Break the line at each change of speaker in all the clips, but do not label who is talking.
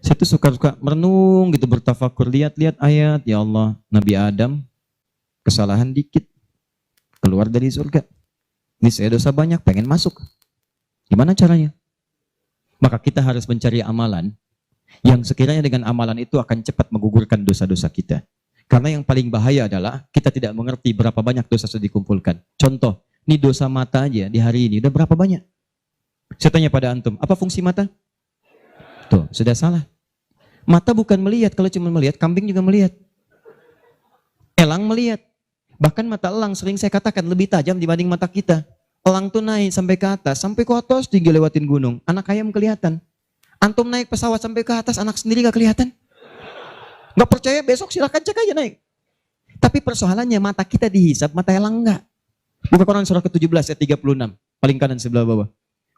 Saya tuh suka merenung gitu, bertafakur, lihat-lihat ayat, ya Allah, Nabi Adam kesalahan dikit, keluar dari surga. Ini saya dosa banyak, pengen masuk. Gimana caranya? Maka kita harus mencari amalan yang sekiranya dengan amalan itu akan cepat menggugurkan dosa-dosa kita. Karena yang paling bahaya adalah kita tidak mengerti berapa banyak dosa sudah dikumpulkan. Contoh, ini dosa mata aja di hari ini udah berapa banyak? Saya tanya pada antum, apa fungsi mata? Tuh, sudah salah. Mata bukan melihat, kalau cuma melihat, kambing juga melihat. Elang melihat. Bahkan mata elang sering saya katakan lebih tajam dibanding mata kita. Elang tuh naik sampai ke atas tinggi lewatin gunung. Anak ayam kelihatan. Antum naik pesawat sampai ke atas, anak sendiri gak kelihatan. Gak percaya besok silakan cek aja naik. Tapi persoalannya mata kita dihisap, mata elang enggak. Buka Quran surah ke-17 ayat 36. Paling kanan sebelah bawah.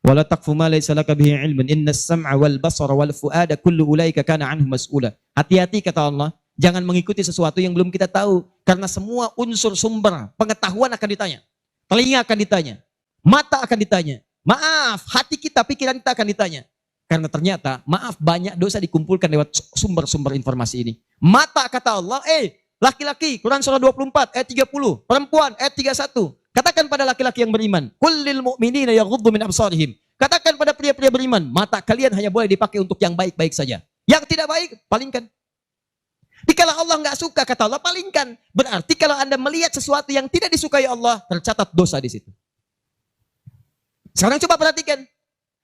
Wala taqfu ma laysa laka bihi ilmun innas sam'a wal basara wal fuada kullu ulaika kana anhu mas'ula. Hati-hati kata Allah, jangan mengikuti sesuatu yang belum kita tahu karena semua unsur sumber pengetahuan akan ditanya. Telinga akan ditanya, mata akan ditanya. Maaf, hati kita, pikiran kita akan ditanya. Karena ternyata, maaf, banyak dosa dikumpulkan lewat sumber-sumber informasi ini. Mata kata Allah, laki-laki, Quran surah 24 ayat 30, perempuan ayat 31. Katakan pada laki-laki yang beriman, kullil mu'minina yaghuddu min absarihim. Katakan pada pria-pria beriman, mata kalian hanya boleh dipakai untuk yang baik-baik saja. Yang tidak baik, palingkan. Dikala Allah nggak suka, kata Allah, palingkan. Berarti kalau Anda melihat sesuatu yang tidak disukai Allah, tercatat dosa di situ. Sekarang coba perhatikan.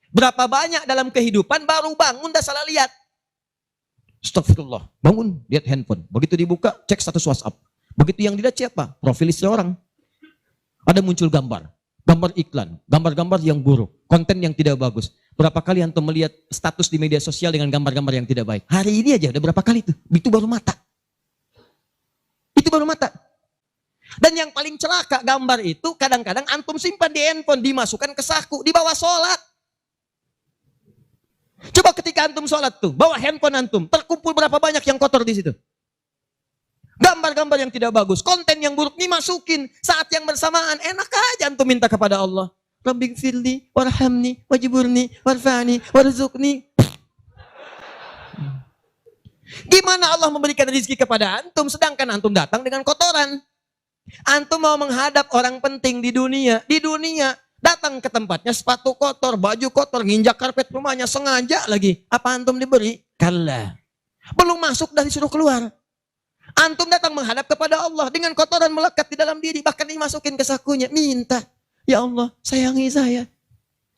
Berapa banyak dalam kehidupan baru bangun dah salah lihat. Astagfirullah. Bangun, lihat handphone. Begitu dibuka, cek status WhatsApp. Begitu yang dilihat siapa? Profil seorang. Ada muncul gambar. Gambar iklan. Gambar-gambar yang buruk. Konten yang tidak bagus. Berapa kali antum melihat status di media sosial dengan gambar-gambar yang tidak baik? Hari ini aja udah berapa kali itu? Itu baru mata. Itu baru mata. Dan yang paling celaka gambar itu kadang-kadang antum simpan di handphone, dimasukkan ke saku, dibawa sholat. Coba ketika antum sholat tuh, bawa handphone antum, terkumpul berapa banyak yang kotor di situ. Gambar-gambar yang tidak bagus, konten yang buruk dimasukin saat yang bersamaan. Enak aja antum minta kepada Allah. Rabbighfirli, warhamni, wajburni, warfani, warzuqni. Gimana Allah memberikan rezeki kepada antum sedangkan antum datang dengan kotoran? Antum mau menghadap orang penting di dunia datang ke tempatnya sepatu kotor, baju kotor, nginjak karpet rumahnya sengaja lagi. Apa antum diberi? Kalla. Belum masuk dan disuruh keluar. Antum datang menghadap kepada Allah dengan kotoran melekat di dalam diri, bahkan dimasukin ke sakunya, minta, ya Allah, sayangi saya.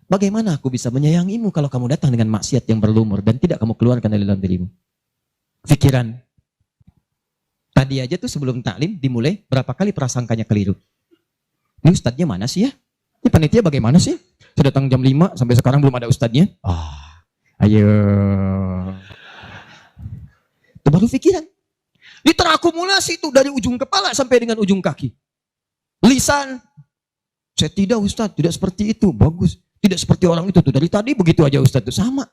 Bagaimana aku bisa menyayangimu kalau kamu datang dengan maksiat yang berlumur dan tidak kamu keluarkan dari dalam dirimu? Pikiran. Tadi aja tuh sebelum taklim dimulai, berapa kali prasangkanya keliru. Ini ustadznya mana sih ya? Ini panitia bagaimana sih? Sudah datang jam 5, sampai sekarang belum ada ustadznya. Ayo. Itu baru pikiran. Ini terakumulasi itu dari ujung kepala sampai dengan ujung kaki. Lisan. Saya tidak ustadz, tidak seperti itu. Bagus. Tidak seperti orang itu tuh. Dari tadi begitu aja ustadz itu sama.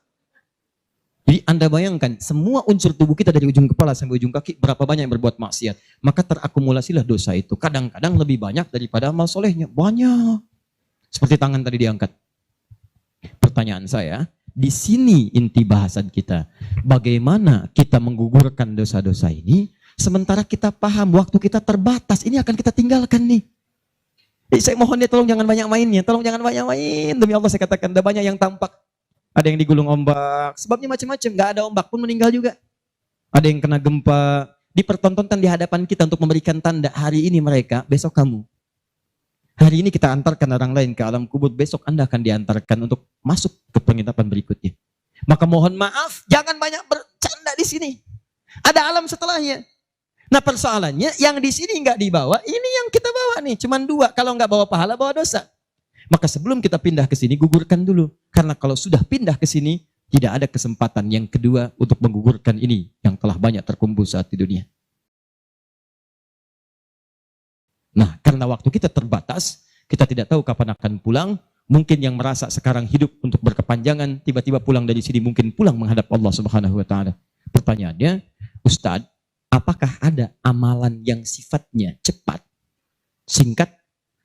Jadi Anda bayangkan semua unsur tubuh kita dari ujung kepala sampai ujung kaki berapa banyak yang berbuat maksiat. Maka terakumulasilah dosa itu. Kadang-kadang lebih banyak daripada amal solehnya. Banyak. Seperti tangan tadi diangkat. Pertanyaan saya, di sini inti bahasan kita. Bagaimana kita menggugurkan dosa-dosa ini, sementara kita paham waktu kita terbatas, ini akan kita tinggalkan nih. Saya mohon ya tolong jangan banyak mainnya, tolong jangan banyak main. Demi Allah saya katakan, ada banyak yang tampak. Ada yang digulung ombak, sebabnya macam-macam, gak ada ombak pun meninggal juga. Ada yang kena gempa, dipertontonkan di hadapan kita untuk memberikan tanda, hari ini mereka, besok kamu. Hari ini kita antarkan orang lain ke alam kubur, besok Anda akan diantarkan untuk masuk ke penginapan berikutnya. Maka mohon maaf, jangan banyak bercanda di sini. Ada alam setelahnya. Nah persoalannya, yang di sini nggak dibawa, ini yang kita bawa nih, cuman 2. Kalau nggak bawa pahala, bawa dosa. Maka sebelum kita pindah ke sini, gugurkan dulu. Karena kalau sudah pindah ke sini, tidak ada kesempatan yang kedua untuk menggugurkan ini yang telah banyak terkumpul saat di dunia. Nah, karena waktu kita terbatas, kita tidak tahu kapan akan pulang. Mungkin yang merasa sekarang hidup untuk berkepanjangan, tiba-tiba pulang dari sini, mungkin pulang menghadap Allah Subhanahu wa Ta'ala. Pertanyaannya, Ustadz, apakah ada amalan yang sifatnya cepat, singkat,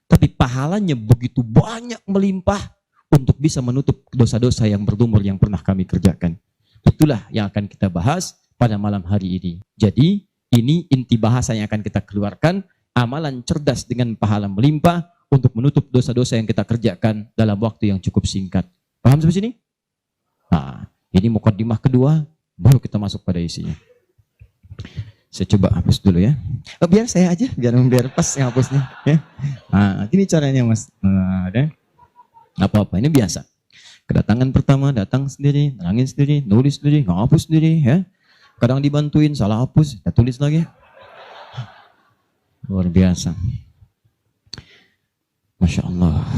tapi pahalanya begitu banyak melimpah untuk bisa menutup dosa-dosa yang berlumur yang pernah kami kerjakan? Itulah yang akan kita bahas pada malam hari ini. Jadi ini inti bahasa yang akan kita keluarkan, amalan cerdas dengan pahala melimpah untuk menutup dosa-dosa yang kita kerjakan dalam waktu yang cukup singkat. Paham sampai sini? Nah, ini mukadimah kedua, baru kita masuk pada isinya. Saya coba hapus dulu ya. Oh, biar saya aja, biar pas yang hapusnya. Ya. Nah, ini caranya Mas. Nah, apa-apa, ini biasa. Kedatangan pertama, datang sendiri, nangin sendiri, nulis sendiri, ngapus sendiri. Ya. Kadang dibantuin, salah hapus, kita tulis lagi. Luar biasa. Masya Allah.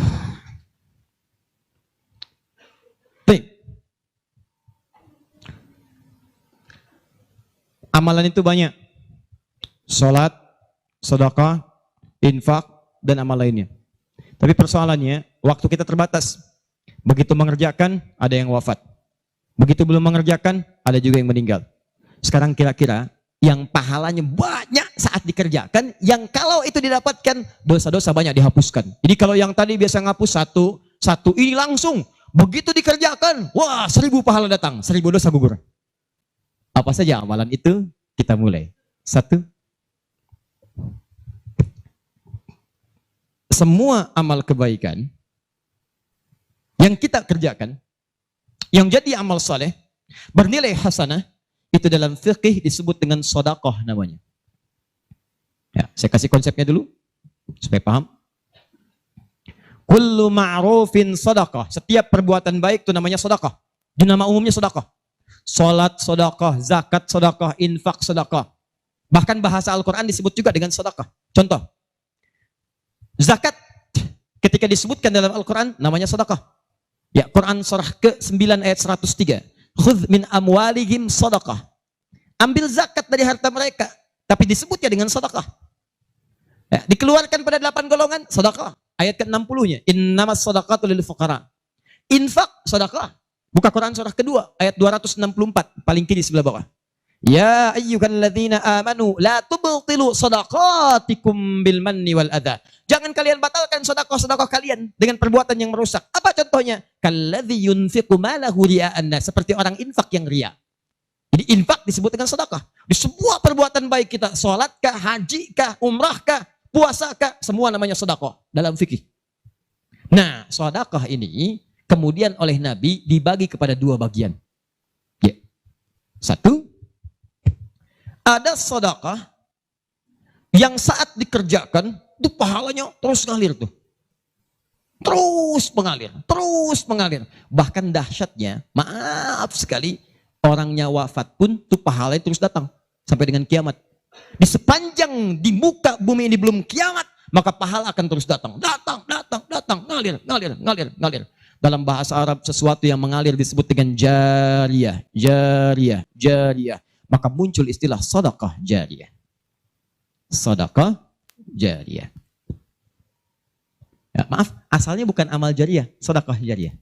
Baik. Amalan itu banyak. Salat, sedekah, infak, dan amal lainnya. Tapi persoalannya, waktu kita terbatas. Begitu mengerjakan, ada yang wafat. Begitu belum mengerjakan, ada juga yang meninggal. Sekarang kira-kira, yang pahalanya banyak saat dikerjakan, yang kalau itu didapatkan, dosa-dosa banyak dihapuskan. Jadi kalau yang tadi biasa ngapus satu, ini langsung. Begitu dikerjakan, wah 1000 pahala datang, 1000 dosa gugur. Apa saja amalan itu? Kita mulai. 1. Semua amal kebaikan yang kita kerjakan, yang jadi amal saleh, bernilai hasanah, itu dalam fikih disebut dengan sedekah namanya. Ya, saya kasih konsepnya dulu, supaya paham. Kullu ma'rufin sedekah. Setiap perbuatan baik itu namanya sedekah. Di nama umumnya sedekah. Salat sedekah, zakat sedekah, infak sedekah. Bahkan bahasa Al-Quran disebut juga dengan sedekah. Contoh, zakat ketika disebutkan dalam Al-Quran namanya sedekah. Ya, Quran surah ke-9 ayat 103. Khudz min amwalihim sedekah. Ambil zakat dari harta mereka, tapi disebutnya dengan sedekah. Ya, dikeluarkan pada 8 golongan sedekah. Ayat ke-60-nya, innamas shadaqatu lil fuqara. Infak sedekah. Buka Quran surah kedua ayat 264, paling kiri sebelah bawah. Ya ayyuhalladzina amanu la tubtilu shadaqatikum bil manni wal adha. Jangan kalian batalkan sedekah-sedekah kalian dengan perbuatan yang merusak. Apa contohnya? Kalladzi yunfiqu malahu ria'an nas, seperti orang infak yang ria. Jadi infak disebut dengan sedekah. Di semua perbuatan baik kita, salat kah, haji kah, umrah kah, puasa kah, semua namanya sedekah dalam fikih. Nah, sedekah ini kemudian oleh Nabi dibagi kepada 2 bagian. Ya. 1, ada sedekah yang saat dikerjakan itu pahalanya terus ngalir tuh. Terus mengalir. Bahkan dahsyatnya, maaf sekali, orangnya wafat pun tuh pahalanya terus datang sampai dengan kiamat. Di sepanjang di muka bumi ini belum kiamat, maka pahala akan terus datang, ngalir. Dalam bahasa Arab sesuatu yang mengalir disebut dengan jariyah. Maka muncul istilah sedekah jariyah. Sedekah jariyah. Ya, maaf, asalnya bukan amal jariyah, sedekah jariyah.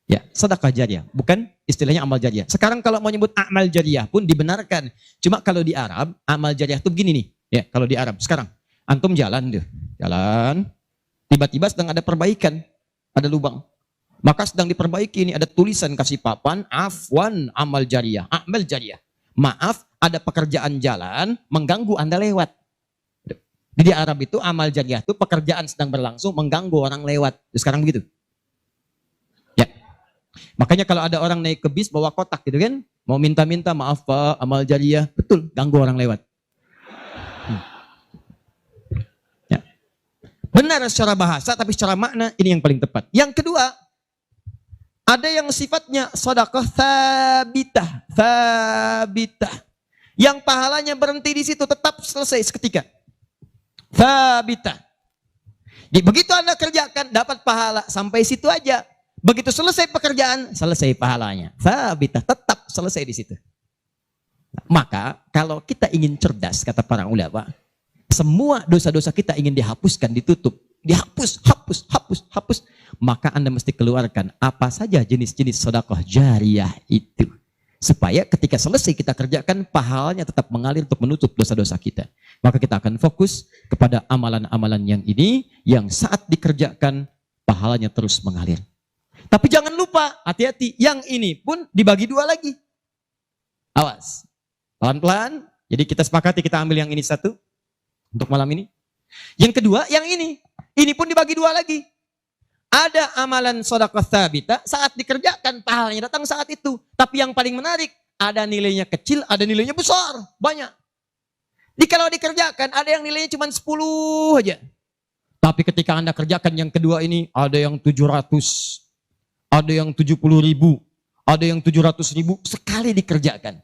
Ya, sedekah jariyah, bukan istilahnya amal jariyah. Sekarang kalau mau nyebut amal jariyah pun dibenarkan. Cuma kalau di Arab, amal jariyah itu begini nih. Ya, kalau di Arab sekarang, antum jalan, tiba-tiba sedang ada perbaikan, ada lubang. Maka sedang diperbaiki ini, ada tulisan kasih papan, afwan amal jariyah, amal jariyah. Maaf, ada pekerjaan jalan mengganggu Anda lewat. Di Arab itu amal jariyah itu pekerjaan sedang berlangsung mengganggu orang lewat. Sekarang begitu. Ya. Makanya kalau ada orang naik ke bis bawa kotak gitu kan, mau minta-minta maaf Pak, amal jariyah, betul, ganggu orang lewat. Ya. Benar secara bahasa, tapi secara makna ini yang paling tepat. Yang kedua, ada yang sifatnya sedekah thabitah. Yang pahalanya berhenti di situ, tetap selesai seketika. Thabitah. Jadi begitu Anda kerjakan, dapat pahala sampai situ aja. Begitu selesai pekerjaan, selesai pahalanya. Thabitah, tetap selesai di situ. Maka kalau kita ingin cerdas, kata para ulama, semua dosa-dosa kita ingin dihapuskan, ditutup. Dihapus, hapus. Maka Anda mesti keluarkan apa saja jenis-jenis sedekah jariyah itu. Supaya ketika selesai kita kerjakan, pahalanya tetap mengalir untuk menutup dosa-dosa kita. Maka kita akan fokus kepada amalan-amalan yang ini, yang saat dikerjakan, pahalanya terus mengalir. Tapi jangan lupa, hati-hati, yang ini pun dibagi 2 lagi. Awas. Pelan-pelan. Jadi kita sepakati kita ambil yang ini satu. Untuk malam ini. Yang kedua, yang ini. Ini pun dibagi dua lagi. Ada amalan sedekah tsabita saat dikerjakan pahalanya datang saat itu. Tapi yang paling menarik, ada nilainya kecil, ada nilainya besar, banyak. Kalau dikerjakan ada yang nilainya cuma 10 aja. Tapi ketika Anda kerjakan yang kedua ini, ada yang 700, ada yang 70.000, ada yang 700.000 sekali dikerjakan.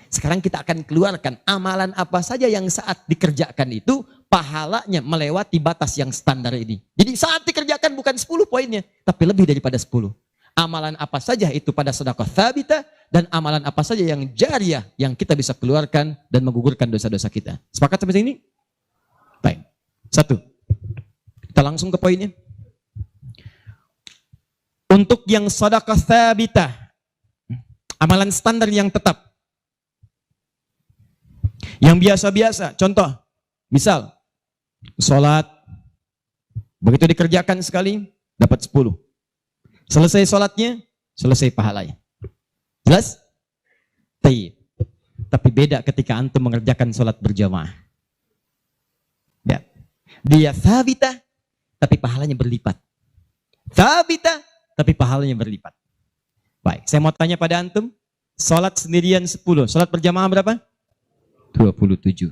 Sekarang kita akan keluarkan amalan apa saja yang saat dikerjakan itu pahalanya melewati batas yang standar ini. Jadi saat dikerjakan bukan 10 poinnya, tapi lebih daripada 10. Amalan apa saja itu pada sedekah tsabita dan amalan apa saja yang jariyah yang kita bisa keluarkan dan menggugurkan dosa-dosa kita. Sepakat sampai sini? Baik. Satu. Kita langsung ke poinnya. Untuk yang sedekah tsabita, amalan standar yang tetap. Yang biasa-biasa, contoh, misal, sholat, begitu dikerjakan sekali, dapat 10. Selesai sholatnya, selesai pahalanya. Jelas? Tapi beda ketika antum mengerjakan sholat berjamaah. Ya. Dia tsabita, tapi pahalanya berlipat. Tsabita, tapi pahalanya berlipat. Baik, saya mau tanya pada antum, sholat sendirian 10, sholat berjamaah berapa? 27.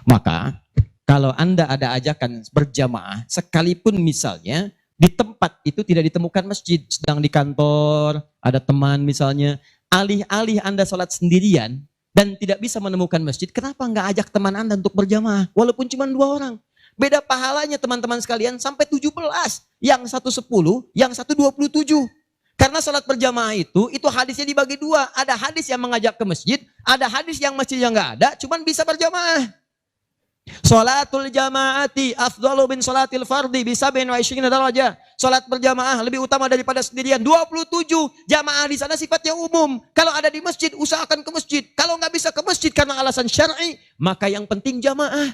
Maka kalau Anda ada ajakan berjamaah, sekalipun misalnya di tempat itu tidak ditemukan masjid, sedang di kantor, ada teman misalnya, alih-alih Anda sholat sendirian dan tidak bisa menemukan masjid, kenapa nggak ajak teman Anda untuk berjamaah? Walaupun cuma 2 orang. Beda pahalanya teman-teman sekalian sampai 17. Yang satu 10, yang satu 27. Karena sholat berjamaah itu hadisnya dibagi 2. Ada hadis yang mengajak ke masjid, ada hadis yang masjidnya nggak ada, cuman bisa berjamaah. Sholatul jamaati afdalu bin sholatil fardi bisa bin wa isyrina darajah. Sholat berjamaah lebih utama daripada sendirian. 27 jamaah di sana sifatnya umum. Kalau ada di masjid, usahakan ke masjid. Kalau nggak bisa ke masjid karena alasan syar'i, maka yang penting jamaah.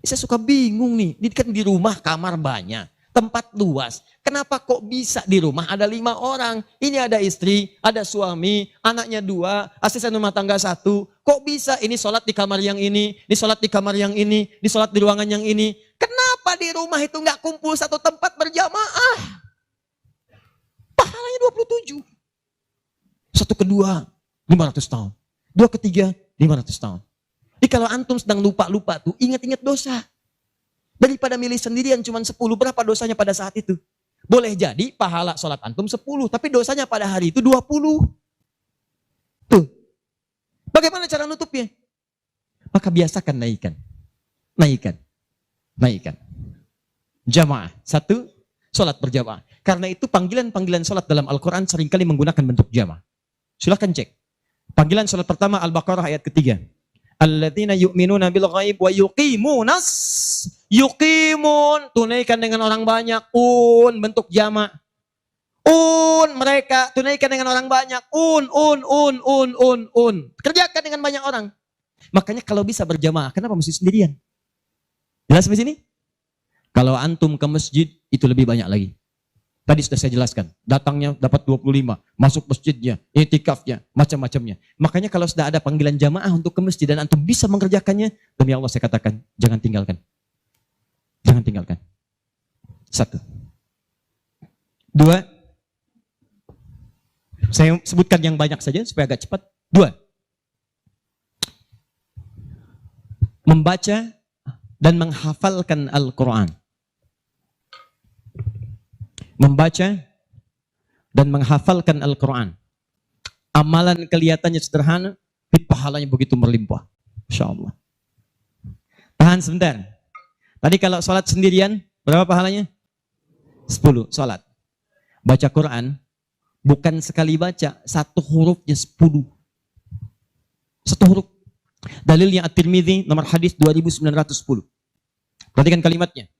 Saya suka bingung nih, ini kan di rumah kamar banyak. Tempat luas. Kenapa kok bisa di rumah ada 5 orang? Ini ada istri, ada suami, anaknya 2, asisten rumah tangga 1. Kok bisa ini sholat di kamar yang ini sholat di kamar yang ini sholat di ruangan yang ini? Kenapa di rumah itu nggak kumpul satu tempat berjamaah? Pahalanya 27. Satu kedua, 500 tahun. 2 ketiga, 500 tahun. Jadi kalau antum sedang lupa-lupa tuh, ingat-ingat dosa. Daripada milih sendirian cuma 10, berapa dosanya pada saat itu? Boleh jadi pahala sholat antum 10, tapi dosanya pada hari itu 20. Tuh. Bagaimana cara nutupnya? Maka biasakan naikkan. Jamaah. 1, sholat berjamaah. Karena itu panggilan-panggilan sholat dalam Al-Quran seringkali menggunakan bentuk jamaah. Silahkan cek. Panggilan sholat pertama Al-Baqarah ayat ketiga. Alladzina yu'minuna bil ghaib wa yuqimun, tunaikan dengan orang banyak, bentuk jamak. Mereka tunaikan dengan orang banyak, kerjakan dengan banyak orang. Makanya kalau bisa berjamaah, kenapa mesti sendirian? Jelas sampai sini? Kalau antum ke masjid itu lebih banyak lagi. Tadi sudah saya jelaskan, datangnya dapat 25, masuk masjidnya, i'tikafnya, macam-macamnya. Makanya kalau sudah ada panggilan jamaah untuk ke masjid dan antum bisa mengerjakannya, demi Allah saya katakan, jangan tinggalkan. Jangan tinggalkan. 1. 2. Saya sebutkan yang banyak saja supaya agak cepat. 2. Membaca dan menghafalkan Al-Quran. Membaca dan menghafalkan Al-Quran. Amalan kelihatannya sederhana, tapi pahalanya begitu berlimpah. Insya Allah. Tahan sebentar. Tadi kalau sholat sendirian, berapa pahalanya? 10 sholat. Baca Quran, bukan sekali baca, 1 hurufnya 10. 1 huruf. Dalilnya At-Tirmidzi nomor hadis 2910. Perhatikan kalimatnya.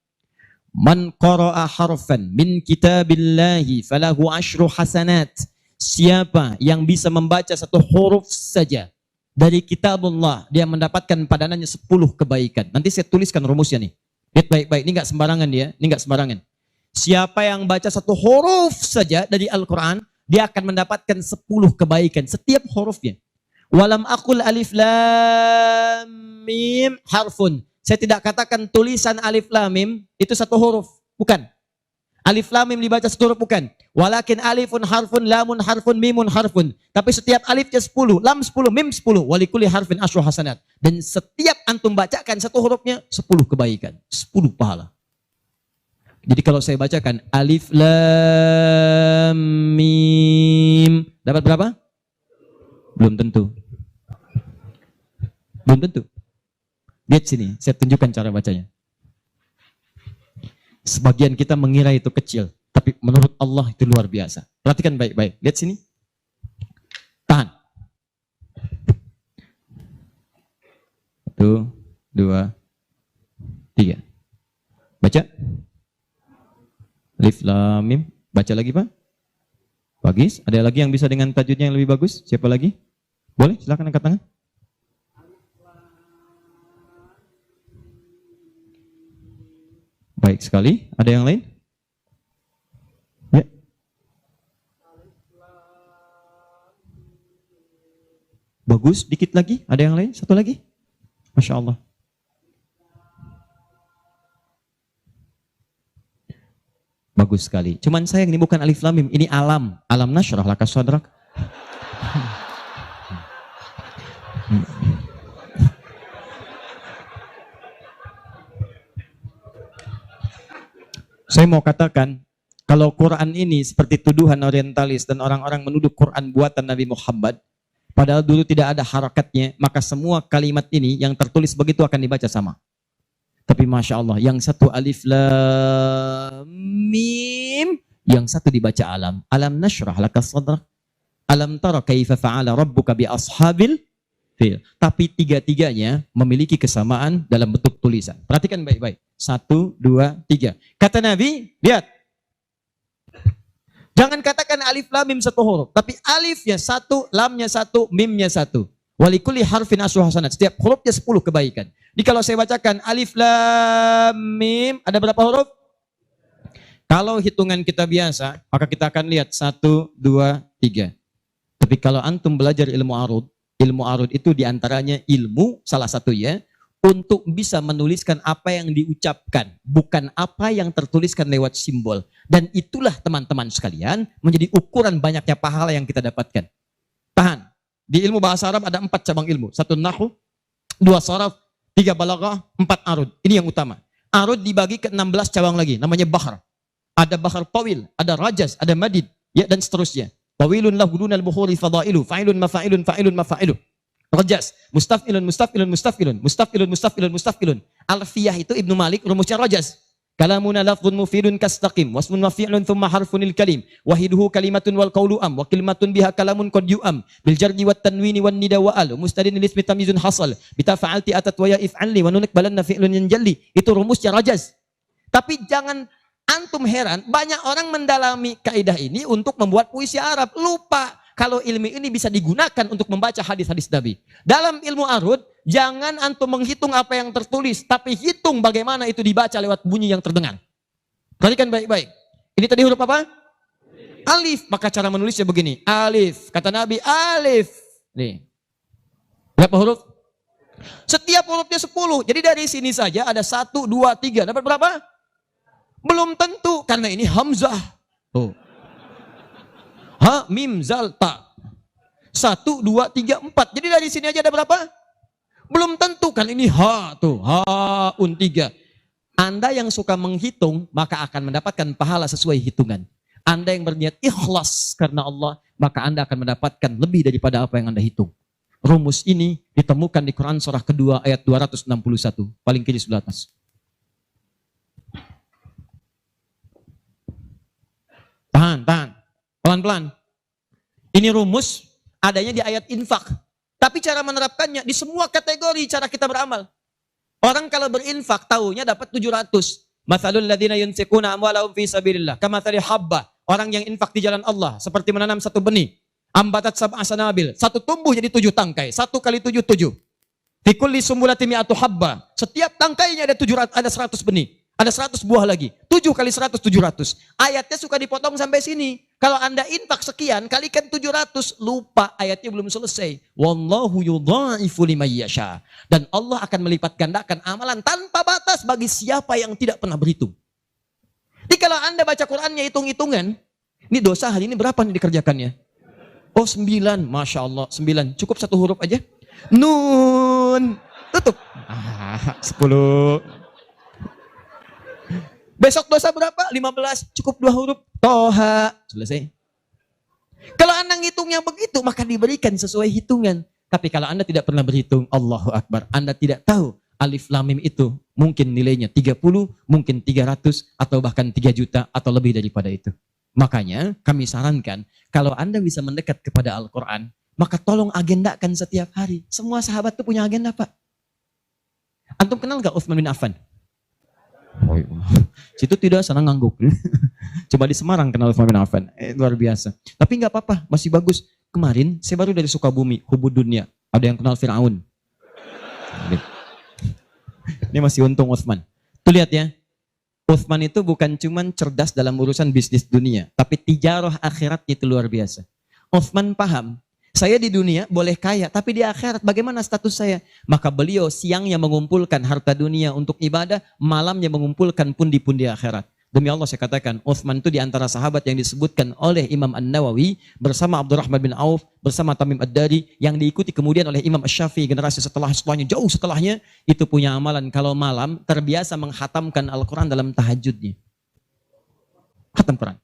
Man qara'a harfan min kitabillahi falahu asyru hasanat. Siapa yang bisa membaca 1 huruf saja dari kitabullah, dia mendapatkan padanannya 10 kebaikan. Nanti saya tuliskan rumusnya nih. Lihat baik-baik, ini enggak sembarangan dia, ini enggak sembarangan. Siapa yang baca 1 huruf saja dari Al-Quran, dia akan mendapatkan 10 kebaikan setiap hurufnya. Walam aqul alif lam mim harfun. Saya tidak katakan tulisan alif lam mim itu satu huruf, bukan. Alif lam mim dibaca satu huruf, bukan. Walakin alifun harfun, lamun harfun, mimun harfun. Tapi setiap alifnya 10, lam 10, mim 10. Walikuli harfin asyru hasanat. Dan setiap antum bacakan satu hurufnya 10 kebaikan, 10 pahala. Jadi kalau saya bacakan alif lam mim, dapat berapa? Belum tentu. Belum tentu. Lihat sini, saya tunjukkan cara bacanya. Sebagian kita mengira itu kecil, tapi menurut Allah itu luar biasa. Perhatikan baik-baik. Lihat sini. Tahan. 1, 2, 3. Baca. Alif lam mim. Baca lagi, Pak. Bagus. Ada lagi yang bisa dengan tajwidnya yang lebih bagus? Siapa lagi? Boleh, silakan angkat tangan. Baik sekali. Ada yang lain? Ya. Bagus. Dikit lagi. Ada yang lain? Satu lagi. Masya Allah. Bagus sekali. Cuman sayang ini bukan alif lam mim. Ini alam. Alam nasyrah laka sadrak. Saya mau katakan, kalau Quran ini seperti tuduhan orientalis dan orang-orang menuduh Quran buatan Nabi Muhammad, padahal dulu tidak ada harakatnya, maka semua kalimat ini yang tertulis begitu akan dibaca sama. Tapi Masya Allah, yang satu alif lam mim, yang satu dibaca alam. Alam nasyrah laka sadrak. Alam tara kaifa fa'ala rabbuka bi ashabil fil. Tapi tiga-tiganya memiliki kesamaan dalam bentuk tulisan. Perhatikan baik-baik. 1, 2, 3. Kata Nabi, lihat. Jangan katakan alif lam mim satu huruf, tapi alifnya satu, lamnya satu, mimnya satu. Walikuli harfin asyru hasanat. Setiap hurufnya 10 kebaikan. Jadi kalau saya bacakan alif lam mim, ada berapa huruf? Kalau hitungan kita biasa, maka kita akan lihat 1, 2, 3. Tapi kalau antum belajar ilmu arud itu diantaranya ilmu salah satu ya, untuk bisa menuliskan apa yang diucapkan, bukan apa yang tertuliskan lewat simbol. Dan itulah teman-teman sekalian menjadi ukuran banyaknya pahala yang kita dapatkan. Tahan. Di ilmu bahasa Arab ada 4 cabang ilmu. 1 nahwu, 2 sharaf, 3 balaghah, 4 arud. Ini yang utama. Arud dibagi ke 16 cabang lagi, namanya bahar. Ada bahar tawil, ada rajaz, ada madid, ya, dan seterusnya. Tawilun lahu dunal bukhuri fadailu, fa'ilun mafa'ilun, fa'ilun mafa'ilun. Rajas, mustafilun, mustafilun, mustafilun, mustafilun, mustafilun, mustafilun. Alfiyah itu Ibnu Malik, rumusnya rajas. Kalamuna lafzun mufidun kastaqim, wasmun mafi'lun thumma harfunil kalim, wahiduhu kalimatun wal qawlu am, wa kalimatun biha kalamun qad yu'am, bil jardi wat tanwini wan nida wa al, mustadin lismi tamyizun hasal, bita fa'alti atat wa ya if'alli, wa nunik balanna fi'lun yanjalli. Itu rumusnya rajas. Tapi jangan antum heran, banyak orang mendalami kaidah ini untuk membuat puisi Arab. Lupa kalau ilmu ini bisa digunakan untuk membaca hadis-hadis Nabi. Dalam ilmu arud, jangan antum menghitung apa yang tertulis, tapi hitung bagaimana itu dibaca lewat bunyi yang terdengar. Perhatikan baik-baik. Ini tadi huruf apa? Alif. Maka cara menulisnya begini. Alif. Kata Nabi, alif. Nih. Berapa huruf? Setiap hurufnya 10. Jadi dari sini saja ada 1, 2, 3. Dapat berapa? Belum tentu. Karena ini hamzah. Tuh. Ha, mim, zal, ta. 1, 2, 3, 4. Jadi dari sini aja ada berapa? Belum tentu kan ini ha tuh. Ha, 3. Anda yang suka menghitung maka akan mendapatkan pahala sesuai hitungan. Anda yang berniat ikhlas karena Allah maka Anda akan mendapatkan lebih daripada apa yang Anda hitung. Rumus ini ditemukan di Quran surah kedua ayat 261. Paling kiri sebelah atas. Tahan. Pelan-pelan. Ini rumus adanya di ayat infak. Tapi cara menerapkannya di semua kategori cara kita beramal. Orang kalau berinfak tahunya dapat 700. Matsalul ladzina yunfiquna amwalahum fi sabilillah kamatsali habba. Orang yang infak di jalan Allah seperti menanam satu benih. Ambatat sab'a sanabil. Satu tumbuh jadi 7 tangkai. 1 kali 7, 7. Fi kulli sumbulatin mi'atu habba. Setiap tangkainya ada 100 benih. Ada 100 buah lagi. 7 kali 100, 700. Ayatnya suka dipotong sampai sini. Kalau Anda infak sekian, kalikan 700. Lupa, ayatnya belum selesai. Wallahu yudha'ifu liman yasha. Dan Allah akan melipat gandakan amalan tanpa batas bagi siapa yang tidak pernah berhitung. Jadi kalau Anda baca Qurannya hitung-hitungan, ini dosa hari ini berapa nih dikerjakannya? Oh 9, Masya Allah 9. Cukup 1 huruf aja. Nun. Tutup. 10. Besok dosa berapa? 15. Cukup 2 huruf. Toha. Selesai. Kalau Anda ngitungnya begitu, maka diberikan sesuai hitungan. Tapi kalau Anda tidak pernah berhitung, Allahu Akbar. Anda tidak tahu alif lam mim itu mungkin nilainya 30, mungkin 300, atau bahkan 3 juta, atau lebih daripada itu. Makanya kami sarankan, kalau Anda bisa mendekat kepada Al-Quran, maka tolong agendakan setiap hari. Semua sahabat itu punya agenda, Pak. Antum kenal gak Utsman bin Affan? Oh, iya. Situ tidak, sana ngangguk. Coba di Semarang kenal Utsman bin Affan. Luar biasa. Tapi nggak apa-apa, masih bagus. Kemarin saya baru dari Sukabumi, Hubud Dunia. Ada yang kenal Fir'aun. Ini masih untung Utsman. Tuh lihat ya. Utsman itu bukan cuman cerdas dalam urusan bisnis dunia, tapi tijarah akhiratnya itu luar biasa. Utsman paham, saya di dunia boleh kaya, tapi di akhirat bagaimana status saya? Maka beliau siangnya mengumpulkan harta dunia untuk ibadah, malamnya mengumpulkan pundi-pundi akhirat. Demi Allah saya katakan, Utsman itu di antara sahabat yang disebutkan oleh Imam An-Nawawi bersama Abdurrahman bin Auf, bersama Tamim Ad-Dari, yang diikuti kemudian oleh Imam Asy-Syafi'i generasi setelahnya, jauh setelahnya, itu punya amalan kalau malam terbiasa menghatamkan Al-Quran dalam tahajudnya. Khatam Quran.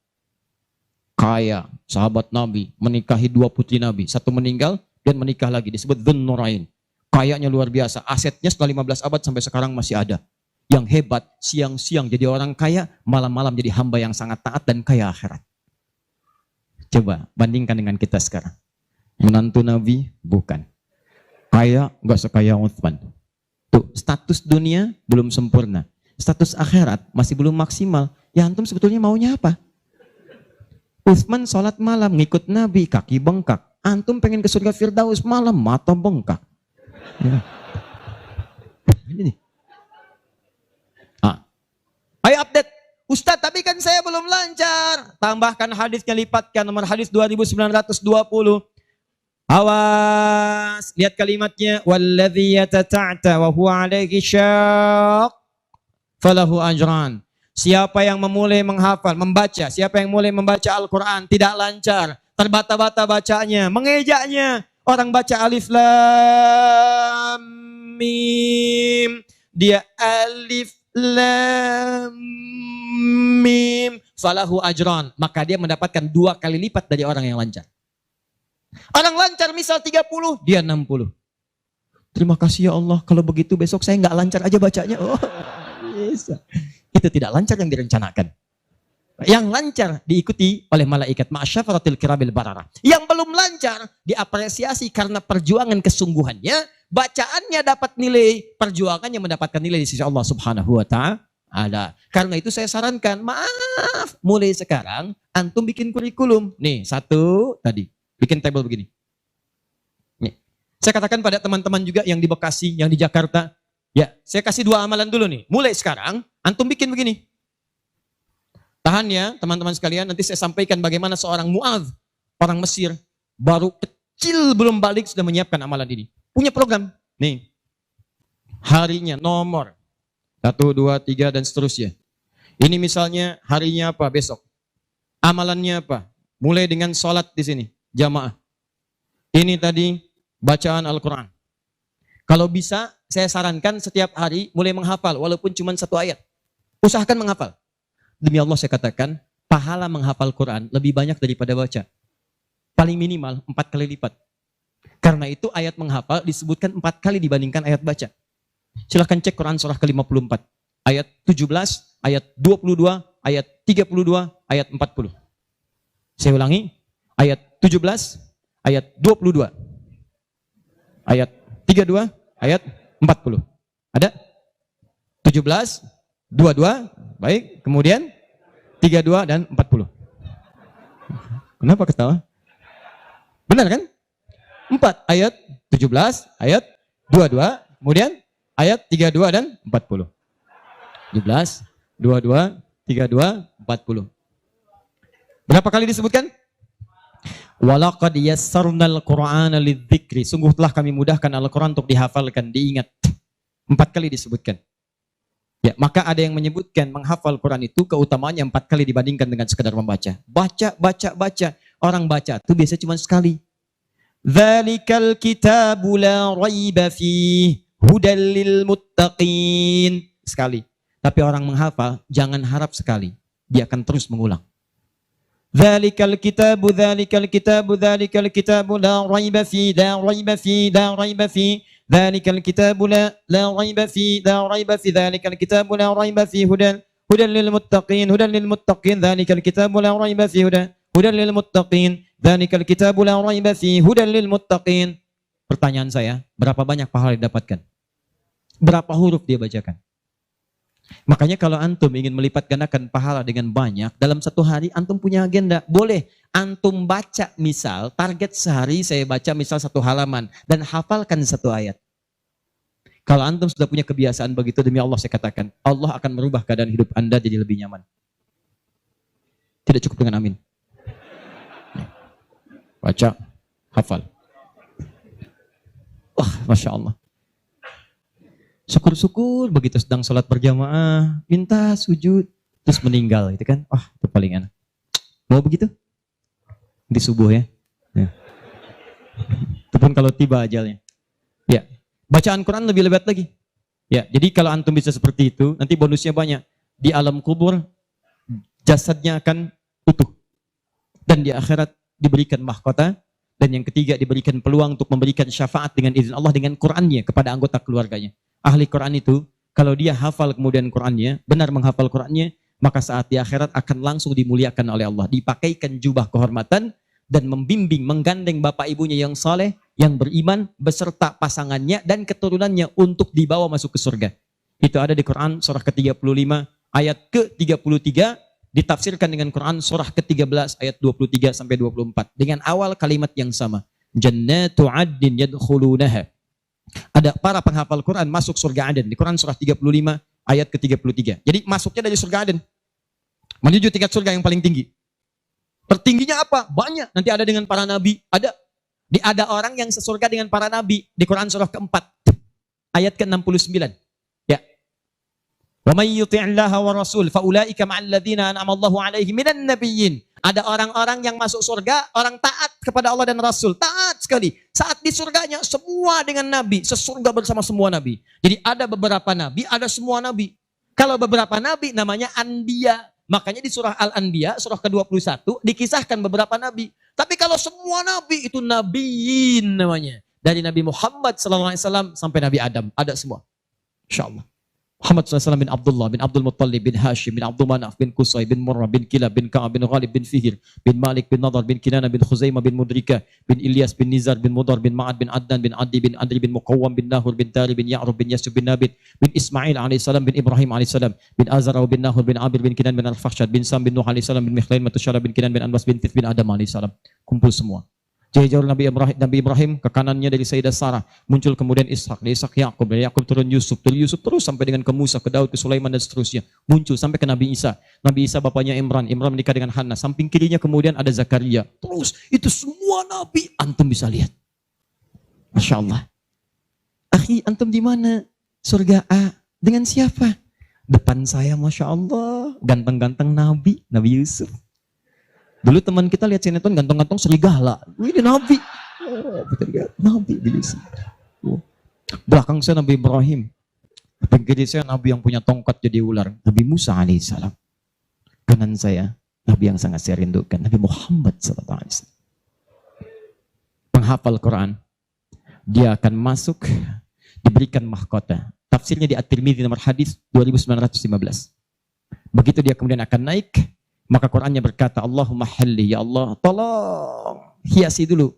Kaya, sahabat Nabi, menikahi 2 putri Nabi. 1 meninggal, dan menikah lagi. Disebut Dzun Nurain. Kayanya luar biasa. Asetnya setelah 15 abad sampai sekarang masih ada. Yang hebat, siang-siang jadi orang kaya, malam-malam jadi hamba yang sangat taat dan kaya akhirat. Coba, bandingkan dengan kita sekarang. Menantu Nabi, bukan. Kaya, nggak sekaya Utsman. Tuh, status dunia belum sempurna. Status akhirat masih belum maksimal. Ya antum sebetulnya maunya apa? Utsman sholat malam, ngikut Nabi, kaki bengkak. Antum pengen ke surga Firdaus malam, mata bengkak. Ya. Ini nih. Ayo update. Ustadz, tapi kan saya belum lancar. Tambahkan hadisnya, lipatkan nomor hadis 2920. Awas, lihat kalimatnya. Walladzi yatata'ta wa huwa alaihi syaq falahu ajran. Siapa yang memulai menghafal, membaca, siapa yang mulai membaca Al-Quran tidak lancar, terbata-bata bacanya, mengejaknya. Orang baca alif lam mim, dia alif lam mim, falahu ajran, maka dia mendapatkan 2 kali lipat dari orang yang lancar. Orang lancar misal 30, dia 60. Terima kasih ya Allah, kalau begitu besok saya nggak lancar aja bacanya. Oh, bisa. Itu tidak lancar yang direncanakan. Yang lancar diikuti oleh malaikat ma'asyafaratil kirabil barara. Yang belum lancar diapresiasi karena perjuangan kesungguhannya, bacaannya dapat nilai, perjuangannya mendapatkan nilai di sisi Allah Subhanahu wa ta'ala. Karena itu saya sarankan, maaf, mulai sekarang antum bikin kurikulum. Nih, 1 tadi, bikin table begini. Nih. Saya katakan pada teman-teman juga yang di Bekasi, yang di Jakarta, ya, saya kasih 2 amalan dulu nih. Mulai sekarang, antum bikin begini. Tahan ya, teman-teman sekalian. Nanti saya sampaikan bagaimana seorang Mu'adz, orang Mesir, baru kecil belum balik sudah menyiapkan amalan ini. Punya program. Nih, harinya, nomor 1, 2, 3, dan seterusnya. Ini misalnya harinya apa besok. Amalannya apa? Mulai dengan sholat di sini, jamaah. Ini tadi bacaan Al-Quran. Kalau bisa, saya sarankan setiap hari mulai menghafal, walaupun cuma 1 ayat. Usahakan menghafal. Demi Allah saya katakan, pahala menghafal Quran lebih banyak daripada baca. Paling minimal 4 kali lipat. Karena itu ayat menghafal disebutkan 4 kali dibandingkan ayat baca. Silahkan cek Quran surah ke-54. Ayat 17, ayat 22, ayat 32, ayat 40. Saya ulangi, ayat 17, ayat 22, ayat 32, ayat 40. Ada? 17, 22, baik, kemudian 32 dan 40. Kenapa ketawa? Benar kan? 4 ayat 17, ayat 22, kemudian ayat 32 dan 40. 17, 22, 32, 40. Berapa kali disebutkan? Walaqad yassarnal Qur'ana lidzikri. Sungguh telah kami mudahkan Al-Quran untuk dihafalkan, diingat. 4 kali disebutkan. Ya, maka ada yang menyebutkan menghafal Quran itu keutamaannya 4 kali dibandingkan dengan sekedar membaca. Baca. Orang baca itu biasanya cuma sekali. Dzalikal kitabu la raiba fihi hudal lil muttaqin. Sekali. Tapi orang menghafal jangan harap sekali. Dia akan terus mengulang. Dzalikal kitabu la raiba fihi la raiba fihi Dzalikal kitabu la raiba fihi Dzalikal kitabu la raiba fihi hudan lil muttaqin Dzalikal kitabu la raiba fihi hudan lil muttaqin Dzalikal kitabu la raiba fihi hudan lil muttaqin. Pertanyaan saya, berapa banyak pahala didapatkan? Berapa huruf dia bacakan? Makanya kalau antum ingin melipat gandakan pahala dengan banyak, dalam satu hari antum punya agenda. Boleh antum baca, misal target sehari saya baca misal 1 halaman dan hafalkan 1 ayat. Kalau antum sudah punya kebiasaan begitu, demi Allah saya katakan, Allah akan merubah keadaan hidup anda jadi lebih nyaman. Tidak cukup dengan amin. Baca, hafal. Wah, Masya Allah. Syukur-syukur begitu sedang sholat berjamaah, minta sujud, terus meninggal, gitu kan? Wah, itu paling enak. Mau begitu? Di subuh ya. Itu pun kalau tiba ajalnya. Ya, bacaan Quran lebih lebat lagi. Ya, jadi kalau antum bisa seperti itu, nanti bonusnya banyak. Di alam kubur, jasadnya akan utuh. Dan di akhirat diberikan mahkota. Dan yang ketiga diberikan peluang untuk memberikan syafaat dengan izin Allah dengan Qurannya kepada anggota keluarganya. Ahli Quran itu, kalau dia hafal kemudian Qurannya, benar menghafal Qurannya, maka saat di akhirat akan langsung dimuliakan oleh Allah. Dipakaikan jubah kehormatan dan membimbing, menggandeng bapak ibunya yang saleh, yang beriman, beserta pasangannya dan keturunannya untuk dibawa masuk ke surga. Itu ada di Quran surah ke-35 ayat ke-33, ditafsirkan dengan Quran surah ke-13 ayat 23 sampai 24 dengan awal kalimat yang sama. Jannatu 'adnin yadkhulunaha. Ada para penghafal Quran masuk surga Aden di Quran surah 35 ayat ke-33. Jadi masuknya dari surga Aden menuju tingkat surga yang paling tinggi. Tertingginya apa? Banyak. Nanti ada dengan para nabi. Ada orang yang sesurga dengan para nabi di Quran surah keempat ayat ke-69. Ya. Wa may yuti'illaha wa rasul fa ulaika ma'al ladzina an'ama Allahu 'alaihim minan nabiyyin. Ada orang-orang yang masuk surga, orang taat kepada Allah dan Rasul. Taat sekali. Saat di surganya, semua dengan Nabi. Sesurga bersama semua Nabi. Jadi ada beberapa Nabi, ada semua Nabi. Kalau beberapa Nabi namanya Anbiya. Makanya di surah Al-Anbiya, surah ke-21, dikisahkan beberapa Nabi. Tapi kalau semua Nabi, itu Nabiyin namanya. Dari Nabi Muhammad SAW sampai Nabi Adam. Ada semua. Insya Allah. Muhammad SAW bin Abdullah, bin Abdul Muttalib, bin Hashim, bin Abdul Manaf, bin Qusay, bin Murrah, bin Kilab, bin Ka'ab, bin Ghalib, bin Fihir, bin Malik, bin Nadar, bin Kinana, bin Khuzaimah, bin Mudrika, bin Ilyas, bin Nizar, bin Mudar, bin Ma'ad, bin Adnan, bin Adi, bin Adri, bin Muqawwam, bin Nahur, bin Tari, bin Ya'rub, bin Yasub, bin Nabit, bin Ismail alaihissalam, bin Ibrahim alaihissalam, bin Azar, bin Nahur, bin Abir, bin Kinan, bin Al-Fakhshad, bin Sam, bin Nuh alaihissalam, bin Mikhlain, Matusyara, bin Kinan, bin Anbas, bin Tith, bin Adam alaihissalam. Kumpul semua. Jauh Nabi Ibrahim ke kanannya dari Sayyidah Sarah, muncul kemudian Ishak, dari Ishak Yakub, dari Yakub turun Yusuf, dari Yusuf terus sampai dengan ke Musa, ke Daud, ke Sulaiman dan seterusnya, muncul sampai ke Nabi Isa. Nabi Isa bapaknya Imran menikah dengan Hannah, samping kirinya kemudian ada Zakaria. Terus itu semua nabi antum bisa lihat. Masya Allah. Akhi, antum di mana? Surga A dengan siapa? Depan saya, Masya Allah, ganteng-ganteng Nabi Yusuf. Dulu teman kita lihat sinetron ganteng-ganteng serigala. Ini Nabi. Oh, Nabi Yusuf. Oh. Belakang saya Nabi Ibrahim. Kiri saya Nabi yang punya tongkat jadi ular. Nabi Musa alaihissalam. Kanan saya Nabi yang sangat saya rindukan. Nabi Muhammad sallallahu alaihi wasallam. Penghafal Quran. Dia akan masuk, diberikan mahkota. Tafsirnya di At-Tirmidzi nomor hadis 2915. Begitu dia kemudian akan naik, maka Qurannya berkata, Allahumma halli, ya Allah, tolong hiasi dulu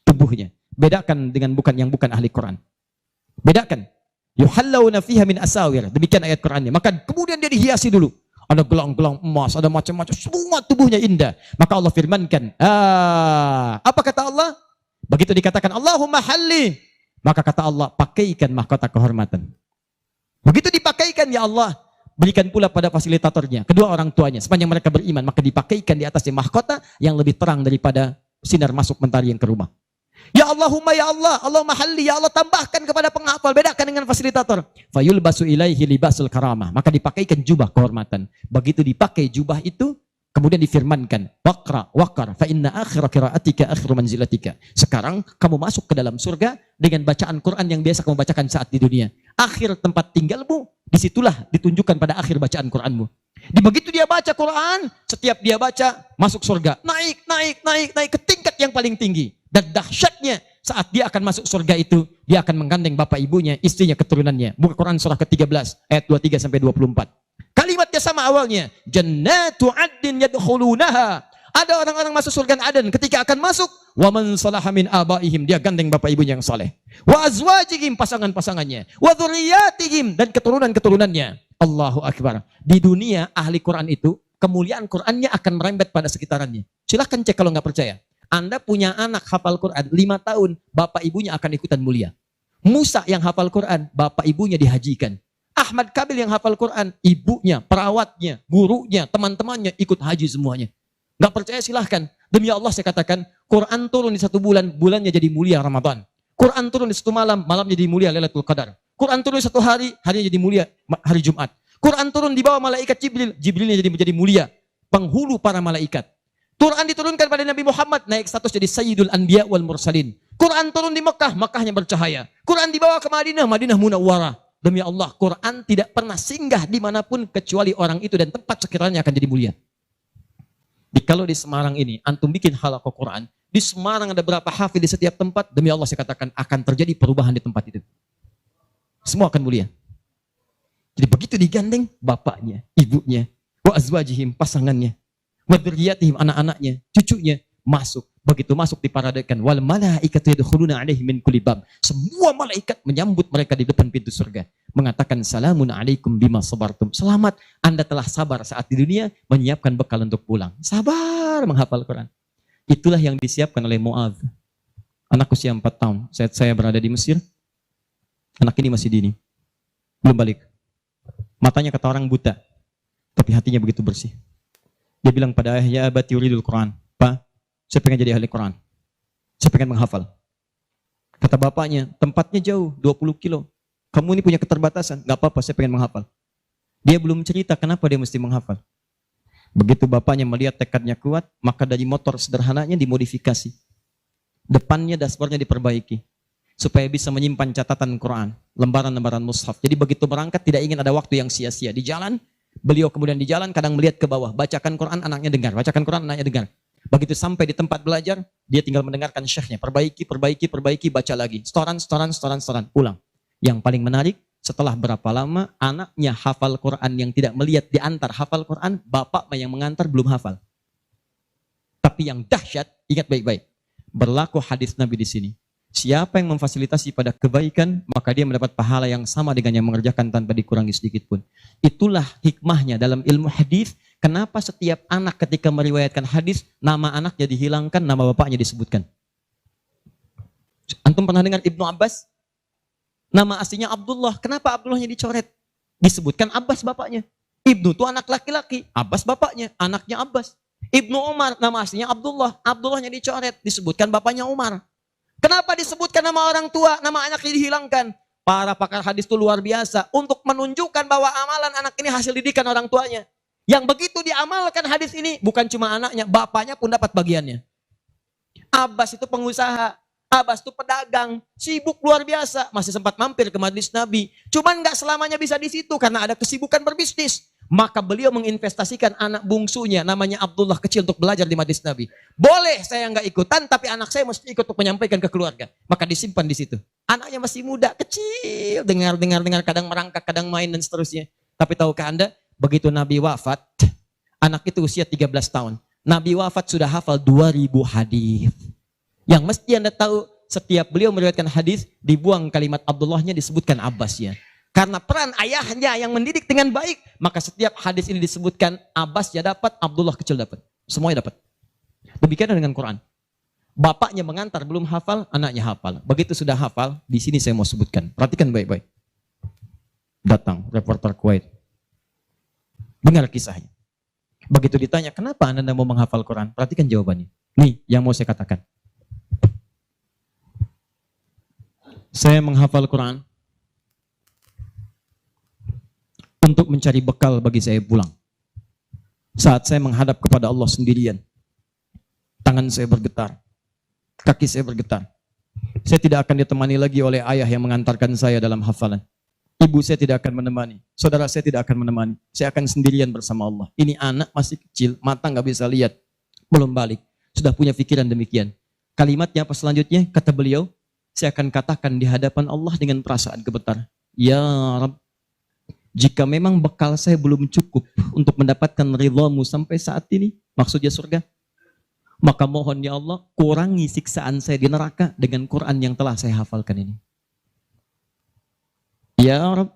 tubuhnya. Bedakan dengan yang bukan ahli Quran. Bedakan. Yuhallawna fiha min asawir. Demikian ayat Qurannya. Maka kemudian dia dihiasi dulu. Ada gelang-gelang emas, ada macam-macam. Semua tubuhnya indah. Maka Allah firmankan. Apa kata Allah? Begitu dikatakan, Allahumma halli. Maka kata Allah, pakaikan mahkota kehormatan. Begitu dipakaikan, ya Allah, berikan pula pada fasilitatornya, kedua orang tuanya, sepanjang mereka beriman, maka dipakaikan di atasnya mahkota yang lebih terang daripada sinar masuk mentari yang ke rumah. Ya Allahumma ya Allah, Allahumma halli, ya Allah tambahkan kepada penghafal, bedakan dengan fasilitator. Fayulbasu ilaihi libasul karamah, maka dipakaikan jubah kehormatan. Begitu dipakai jubah itu, kemudian difirmankan, waqar, fa inna akhira qiraatika akhiru manzilatika. Sekarang kamu masuk ke dalam surga dengan bacaan Quran yang biasa kamu bacakan saat di dunia. Akhir tempat tinggalmu, disitulah ditunjukkan pada akhir bacaan Quranmu. Di begitu dia baca Quran, setiap dia baca masuk surga, naik ke tingkat yang paling tinggi. Dan dahsyatnya saat dia akan masuk surga itu, dia akan menggandeng bapak ibunya, istrinya, keturunannya. Buka Quran surah ke-13 ayat 23 sampai 24. Kalimatnya sama awalnya, jannatu addin yadkhulunaha. Ada orang-orang masuk surga Aden, ketika akan masuk, wa man salaha min abaihim, dia gandeng bapak ibunya yang saleh. Wa azwajihim, pasangan-pasangannya, wa dzurriyyatihim, dan keturunan-keturunannya. Allahu akbar. Di dunia ahli Quran itu kemuliaan Qurannya akan merembet pada sekitarannya. Silahkan cek kalau nggak percaya. Anda punya anak hafal Quran 5 tahun, bapak ibunya akan ikutan mulia. Musa yang hafal Quran, bapak ibunya dihajikan. Ahmad Kabil yang hafal Quran, ibunya, perawatnya, gurunya, teman-temannya ikut haji semuanya. Nggak percaya silahkan. Demi Allah saya katakan, Quran turun di 1 bulan, bulannya jadi mulia Ramadan. Quran turun di 1 malam, malamnya jadi mulia Lailatul Qadar. Quran turun di 1 hari, harinya jadi mulia hari Jumat. Quran turun di bawah malaikat Jibril, Jibrilnya jadi menjadi mulia, penghulu para malaikat. Quran diturunkan pada Nabi Muhammad, naik status jadi Sayyidul Anbiya wal Mursalin. Quran turun di Mekah, Mekahnya bercahaya. Quran dibawa ke Madinah, Madinah munawwarah. Demi Allah, Quran tidak pernah singgah dimanapun kecuali orang itu dan tempat sekiranya akan jadi mulia. Kalau di Semarang ini, antum bikin halaqah Quran, di Semarang ada berapa hafid di setiap tempat, demi Allah saya katakan akan terjadi perubahan di tempat itu. Semua akan mulia. Jadi begitu digandeng bapaknya, ibunya, wa azwajihim, pasangannya, wa dzurriyyatihim, anak-anaknya, cucunya masuk. Begitu masuk diparadekan, wal malaikatu yadkhuluna alaihim min kulli bab. Semua malaikat menyambut mereka di depan pintu surga, mengatakan salamun alaikum bima sabartum. Selamat, Anda telah sabar saat di dunia, menyiapkan bekal untuk pulang. Sabar menghafal Quran. Itulah yang disiapkan oleh Muadz. Anak usia 4 tahun, saat saya berada di Mesir, anak ini masih dini, belum balik. Matanya kata orang buta, tapi hatinya begitu bersih. Dia bilang pada ayahnya, abati yuridul Quran. Pak, saya pengen jadi ahli Quran. Saya pengen menghafal. Kata bapaknya, tempatnya jauh, 20 kilo. Kamu ini punya keterbatasan. Gak apa-apa, saya pengen menghafal. Dia belum cerita kenapa dia mesti menghafal. Begitu bapaknya melihat tekadnya kuat, maka dari motor sederhananya dimodifikasi. Depannya, dashboardnya diperbaiki. Supaya bisa menyimpan catatan Quran, lembaran-lembaran mushaf. Jadi begitu berangkat tidak ingin ada waktu yang sia-sia. Di jalan, beliau kemudian di jalan kadang melihat ke bawah. Bacakan Quran, anaknya dengar. Bacakan Quran, anaknya dengar. Begitu sampai di tempat belajar, dia tinggal mendengarkan syekhnya. Perbaiki, baca lagi. Setoran, ulang. Yang paling menarik, setelah berapa lama, anaknya hafal Quran yang tidak melihat diantar hafal Quran, bapak yang mengantar belum hafal. Tapi yang dahsyat, ingat baik-baik. Berlaku hadis Nabi di sini. Siapa yang memfasilitasi pada kebaikan, maka dia mendapat pahala yang sama dengan yang mengerjakan tanpa dikurangi sedikit pun. Itulah hikmahnya dalam ilmu hadis. Kenapa setiap anak ketika meriwayatkan hadis, nama anaknya dihilangkan, nama bapaknya disebutkan. Antum pernah dengar Ibnu Abbas? Nama aslinya Abdullah. Kenapa Abdullahnya dicoret? Disebutkan Abbas bapaknya. Ibnu itu anak laki-laki, Abbas bapaknya, anaknya Abbas. Ibnu Umar, nama aslinya Abdullah. Abdullahnya dicoret, disebutkan bapaknya Umar. Kenapa disebutkan nama orang tua, nama anaknya dihilangkan? Para pakar hadis itu luar biasa untuk menunjukkan bahwa amalan anak ini hasil didikan orang tuanya. Yang begitu diamalkan hadis ini, bukan cuma anaknya, bapaknya pun dapat bagiannya. Abbas itu pengusaha, Abbas itu pedagang, sibuk luar biasa, masih sempat mampir ke majelis Nabi. Cuman nggak selamanya bisa di situ karena ada kesibukan berbisnis. Maka beliau menginvestasikan anak bungsunya namanya Abdullah kecil untuk belajar di majelis Nabi. Boleh saya nggak ikutan, tapi anak saya mesti ikut untuk menyampaikan ke keluarga. Maka disimpan di situ. Anaknya masih muda, kecil, dengar, kadang merangkak, kadang main dan seterusnya. Tapi tahukah Anda, begitu Nabi wafat, anak itu usia 13 tahun. Nabi wafat sudah hafal 2000 hadis. Yang mesti Anda tahu, setiap beliau meriwayatkan hadis, dibuang kalimat Abdullahnya, disebutkan Abbasnya. Karena peran ayahnya yang mendidik dengan baik, maka setiap hadis ini disebutkan Abbasnya dapat, Abdullah kecil dapat. Semuanya dapat. Demikian dengan Quran. Bapaknya mengantar belum hafal, anaknya hafal. Begitu sudah hafal, di sini saya mau sebutkan. Perhatikan baik-baik. Datang reporter Kuwait. Dengar kisahnya. Begitu ditanya, kenapa Anda mau menghafal Quran? Perhatikan jawabannya. Nih, yang mau saya katakan. Saya menghafal Quran untuk mencari bekal bagi saya pulang. Saat saya menghadap kepada Allah sendirian, tangan saya bergetar, kaki saya bergetar. Saya tidak akan ditemani lagi oleh ayah yang mengantarkan saya dalam hafalan. Ibu saya tidak akan menemani, saudara saya tidak akan menemani. Saya akan sendirian bersama Allah. Ini anak masih kecil, mata nggak bisa lihat, belum balik, sudah punya pikiran demikian. Kalimatnya apa selanjutnya? Kata beliau, saya akan katakan di hadapan Allah dengan perasaan gemetar. Ya Rabb, jika memang bekal saya belum cukup untuk mendapatkan ridhamu sampai saat ini, maksudnya surga, maka mohon ya Allah, kurangi siksaan saya di neraka dengan Quran yang telah saya hafalkan ini. Ya Rabb,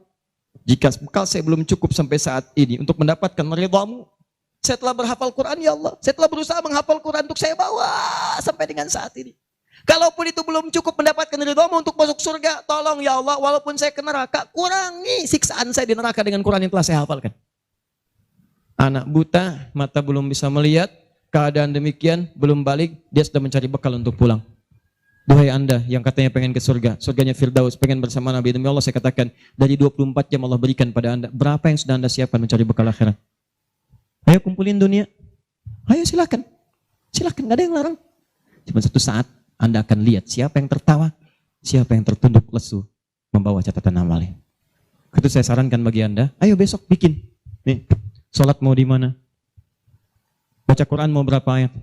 jika bekal saya belum cukup sampai saat ini untuk mendapatkan ridhamu, saya telah berhafal Quran ya Allah. Saya telah berusaha menghafal Quran untuk saya bawa sampai dengan saat ini. Kalaupun itu belum cukup mendapatkan ridhamu untuk masuk surga, tolong ya Allah, walaupun saya ke neraka, kurangi siksaan saya di neraka dengan Quran yang telah saya hafalkan. Anak buta, mata belum bisa melihat, keadaan demikian, belum balik, dia sudah mencari bekal untuk pulang. Duhai Anda yang katanya pengen ke surga, surganya Firdaus, pengen bersama Nabi, demi Allah saya katakan, dari 24 jam Allah berikan pada Anda, berapa yang sudah Anda siapkan mencari bekal akhirat? Ayo kumpulin dunia, ayo silakan, gak ada yang larang. Cuma satu saat, Anda akan lihat siapa yang tertawa, siapa yang tertunduk lesu, membawa catatan amalnya. Itu saya sarankan bagi Anda, ayo besok bikin. Nih, sholat mau di mana? Baca Quran mau berapa ayat?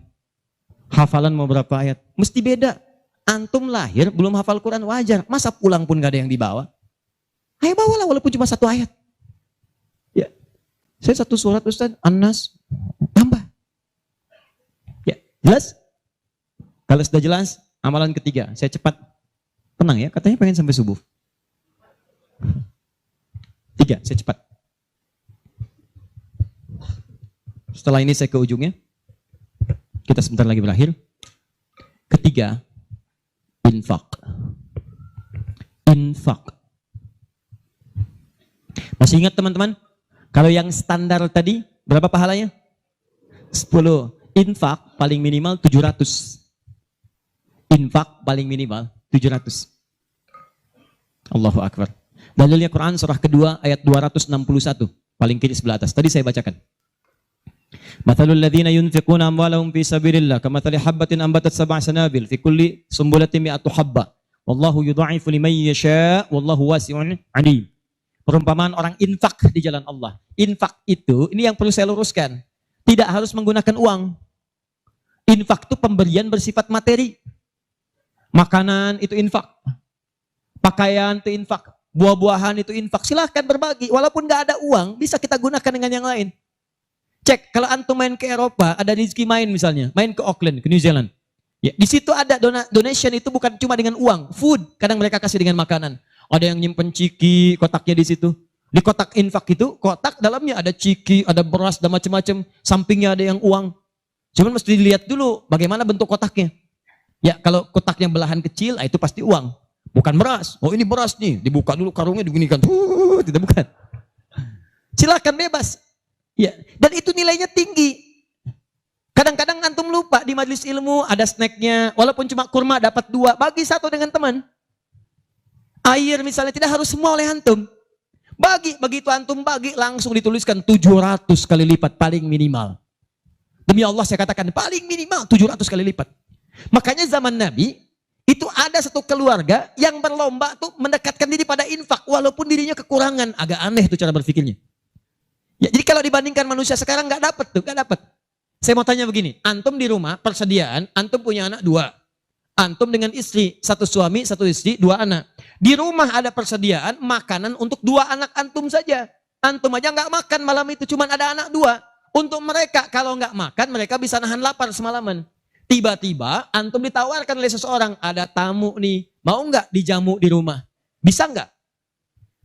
Hafalan mau berapa ayat? Mesti beda. Antum lahir belum hafal Quran wajar. Masa pulang pun gak ada yang dibawa? Ayo bawalah walaupun cuma satu ayat. Ya, saya satu surat Ustaz, An-Nas, tambah. Ya, jelas? Kalau sudah jelas, amalan ketiga, saya cepat. Tenang ya, katanya pengen sampai subuh. 3, saya cepat. Setelah ini saya ke ujungnya. Kita sebentar lagi berakhir. Ketiga, infak. Infak. Masih ingat teman-teman? Kalau yang standar tadi, berapa pahalanya? 10. Infak paling minimal 700. Infak paling minimal 700. Allahu Akbar. Dalilnya Quran surah kedua ayat 261. Paling kiri sebelah atas. Tadi saya bacakan. Mathalul ladzina yunfiquna amwalahum fi sabilillah kamathali habbatin ambatat sab'a sanabil fi kulli sumbulatin mi'atu habba. Wallahu yudha'ifu liman yasha' wallahu wasi'un 'alim. Perumpamaan orang infak di jalan Allah. Infak itu, ini yang perlu saya luruskan. Tidak harus menggunakan uang. Infak itu pemberian bersifat materi. Makanan itu infak. Pakaian itu infak. Buah-buahan itu infak. Silahkan berbagi. Walaupun gak ada uang, bisa kita gunakan dengan yang lain. Cek, kalau antum main ke Eropa, ada rezeki main misalnya. Main ke Auckland, ke New Zealand. Ya, di situ ada donation itu bukan cuma dengan uang. Food, kadang mereka kasih dengan makanan. Ada yang nyimpen ciki, kotaknya di situ. Di kotak infak itu, kotak dalamnya ada ciki, ada beras, dan macam-macam. Sampingnya ada yang uang. Cuman mesti dilihat dulu bagaimana bentuk kotaknya. Ya, kalau kotaknya belahan kecil, itu pasti uang. Bukan beras. Oh ini beras nih, dibuka dulu karungnya, digunikan. Tidak bukan. Silakan bebas. Ya, dan itu nilainya tinggi. Kadang-kadang antum lupa di majelis ilmu ada snacknya, walaupun cuma kurma dapat 2, bagi 1 dengan teman. Air misalnya tidak harus semua oleh antum. Bagi, begitu antum bagi langsung dituliskan 700 kali lipat paling minimal. Demi Allah saya katakan paling minimal 700 kali lipat. Makanya zaman Nabi itu ada satu keluarga yang berlomba tuh mendekatkan diri pada infak walaupun dirinya kekurangan. Agak aneh tuh cara berpikirnya. Ya, jadi kalau dibandingkan manusia sekarang nggak dapat tuh, nggak dapat. Saya mau tanya begini, antum di rumah persediaan, antum punya anak 2, antum dengan istri, 1 suami, 1 istri, 2 anak. Di rumah ada persediaan makanan untuk 2 anak antum saja. Antum aja nggak makan malam itu, cuma ada anak 2. Untuk mereka kalau nggak makan mereka bisa nahan lapar semalaman. Tiba-tiba antum ditawarkan oleh seseorang, ada tamu nih, mau nggak dijamu di rumah? Bisa nggak?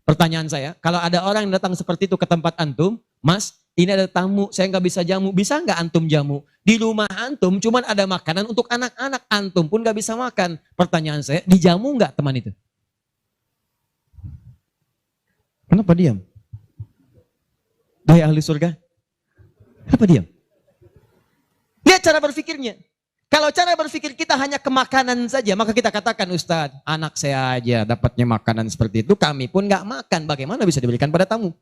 Pertanyaan saya, kalau ada orang yang datang seperti itu ke tempat antum, Mas, ini ada tamu, saya nggak bisa jamu, bisa nggak antum jamu? Di rumah antum cuman ada makanan untuk anak-anak, antum pun nggak bisa makan. Pertanyaan saya, dijamu nggak teman itu? Kenapa diam? Duhai ahli surga, Apa diam? Lihat cara berpikirnya. Kalau cara berpikir kita hanya ke makanan saja, maka kita katakan, Ustaz, anak saya aja dapatnya makanan seperti itu, kami pun nggak makan. Bagaimana bisa diberikan pada tamu?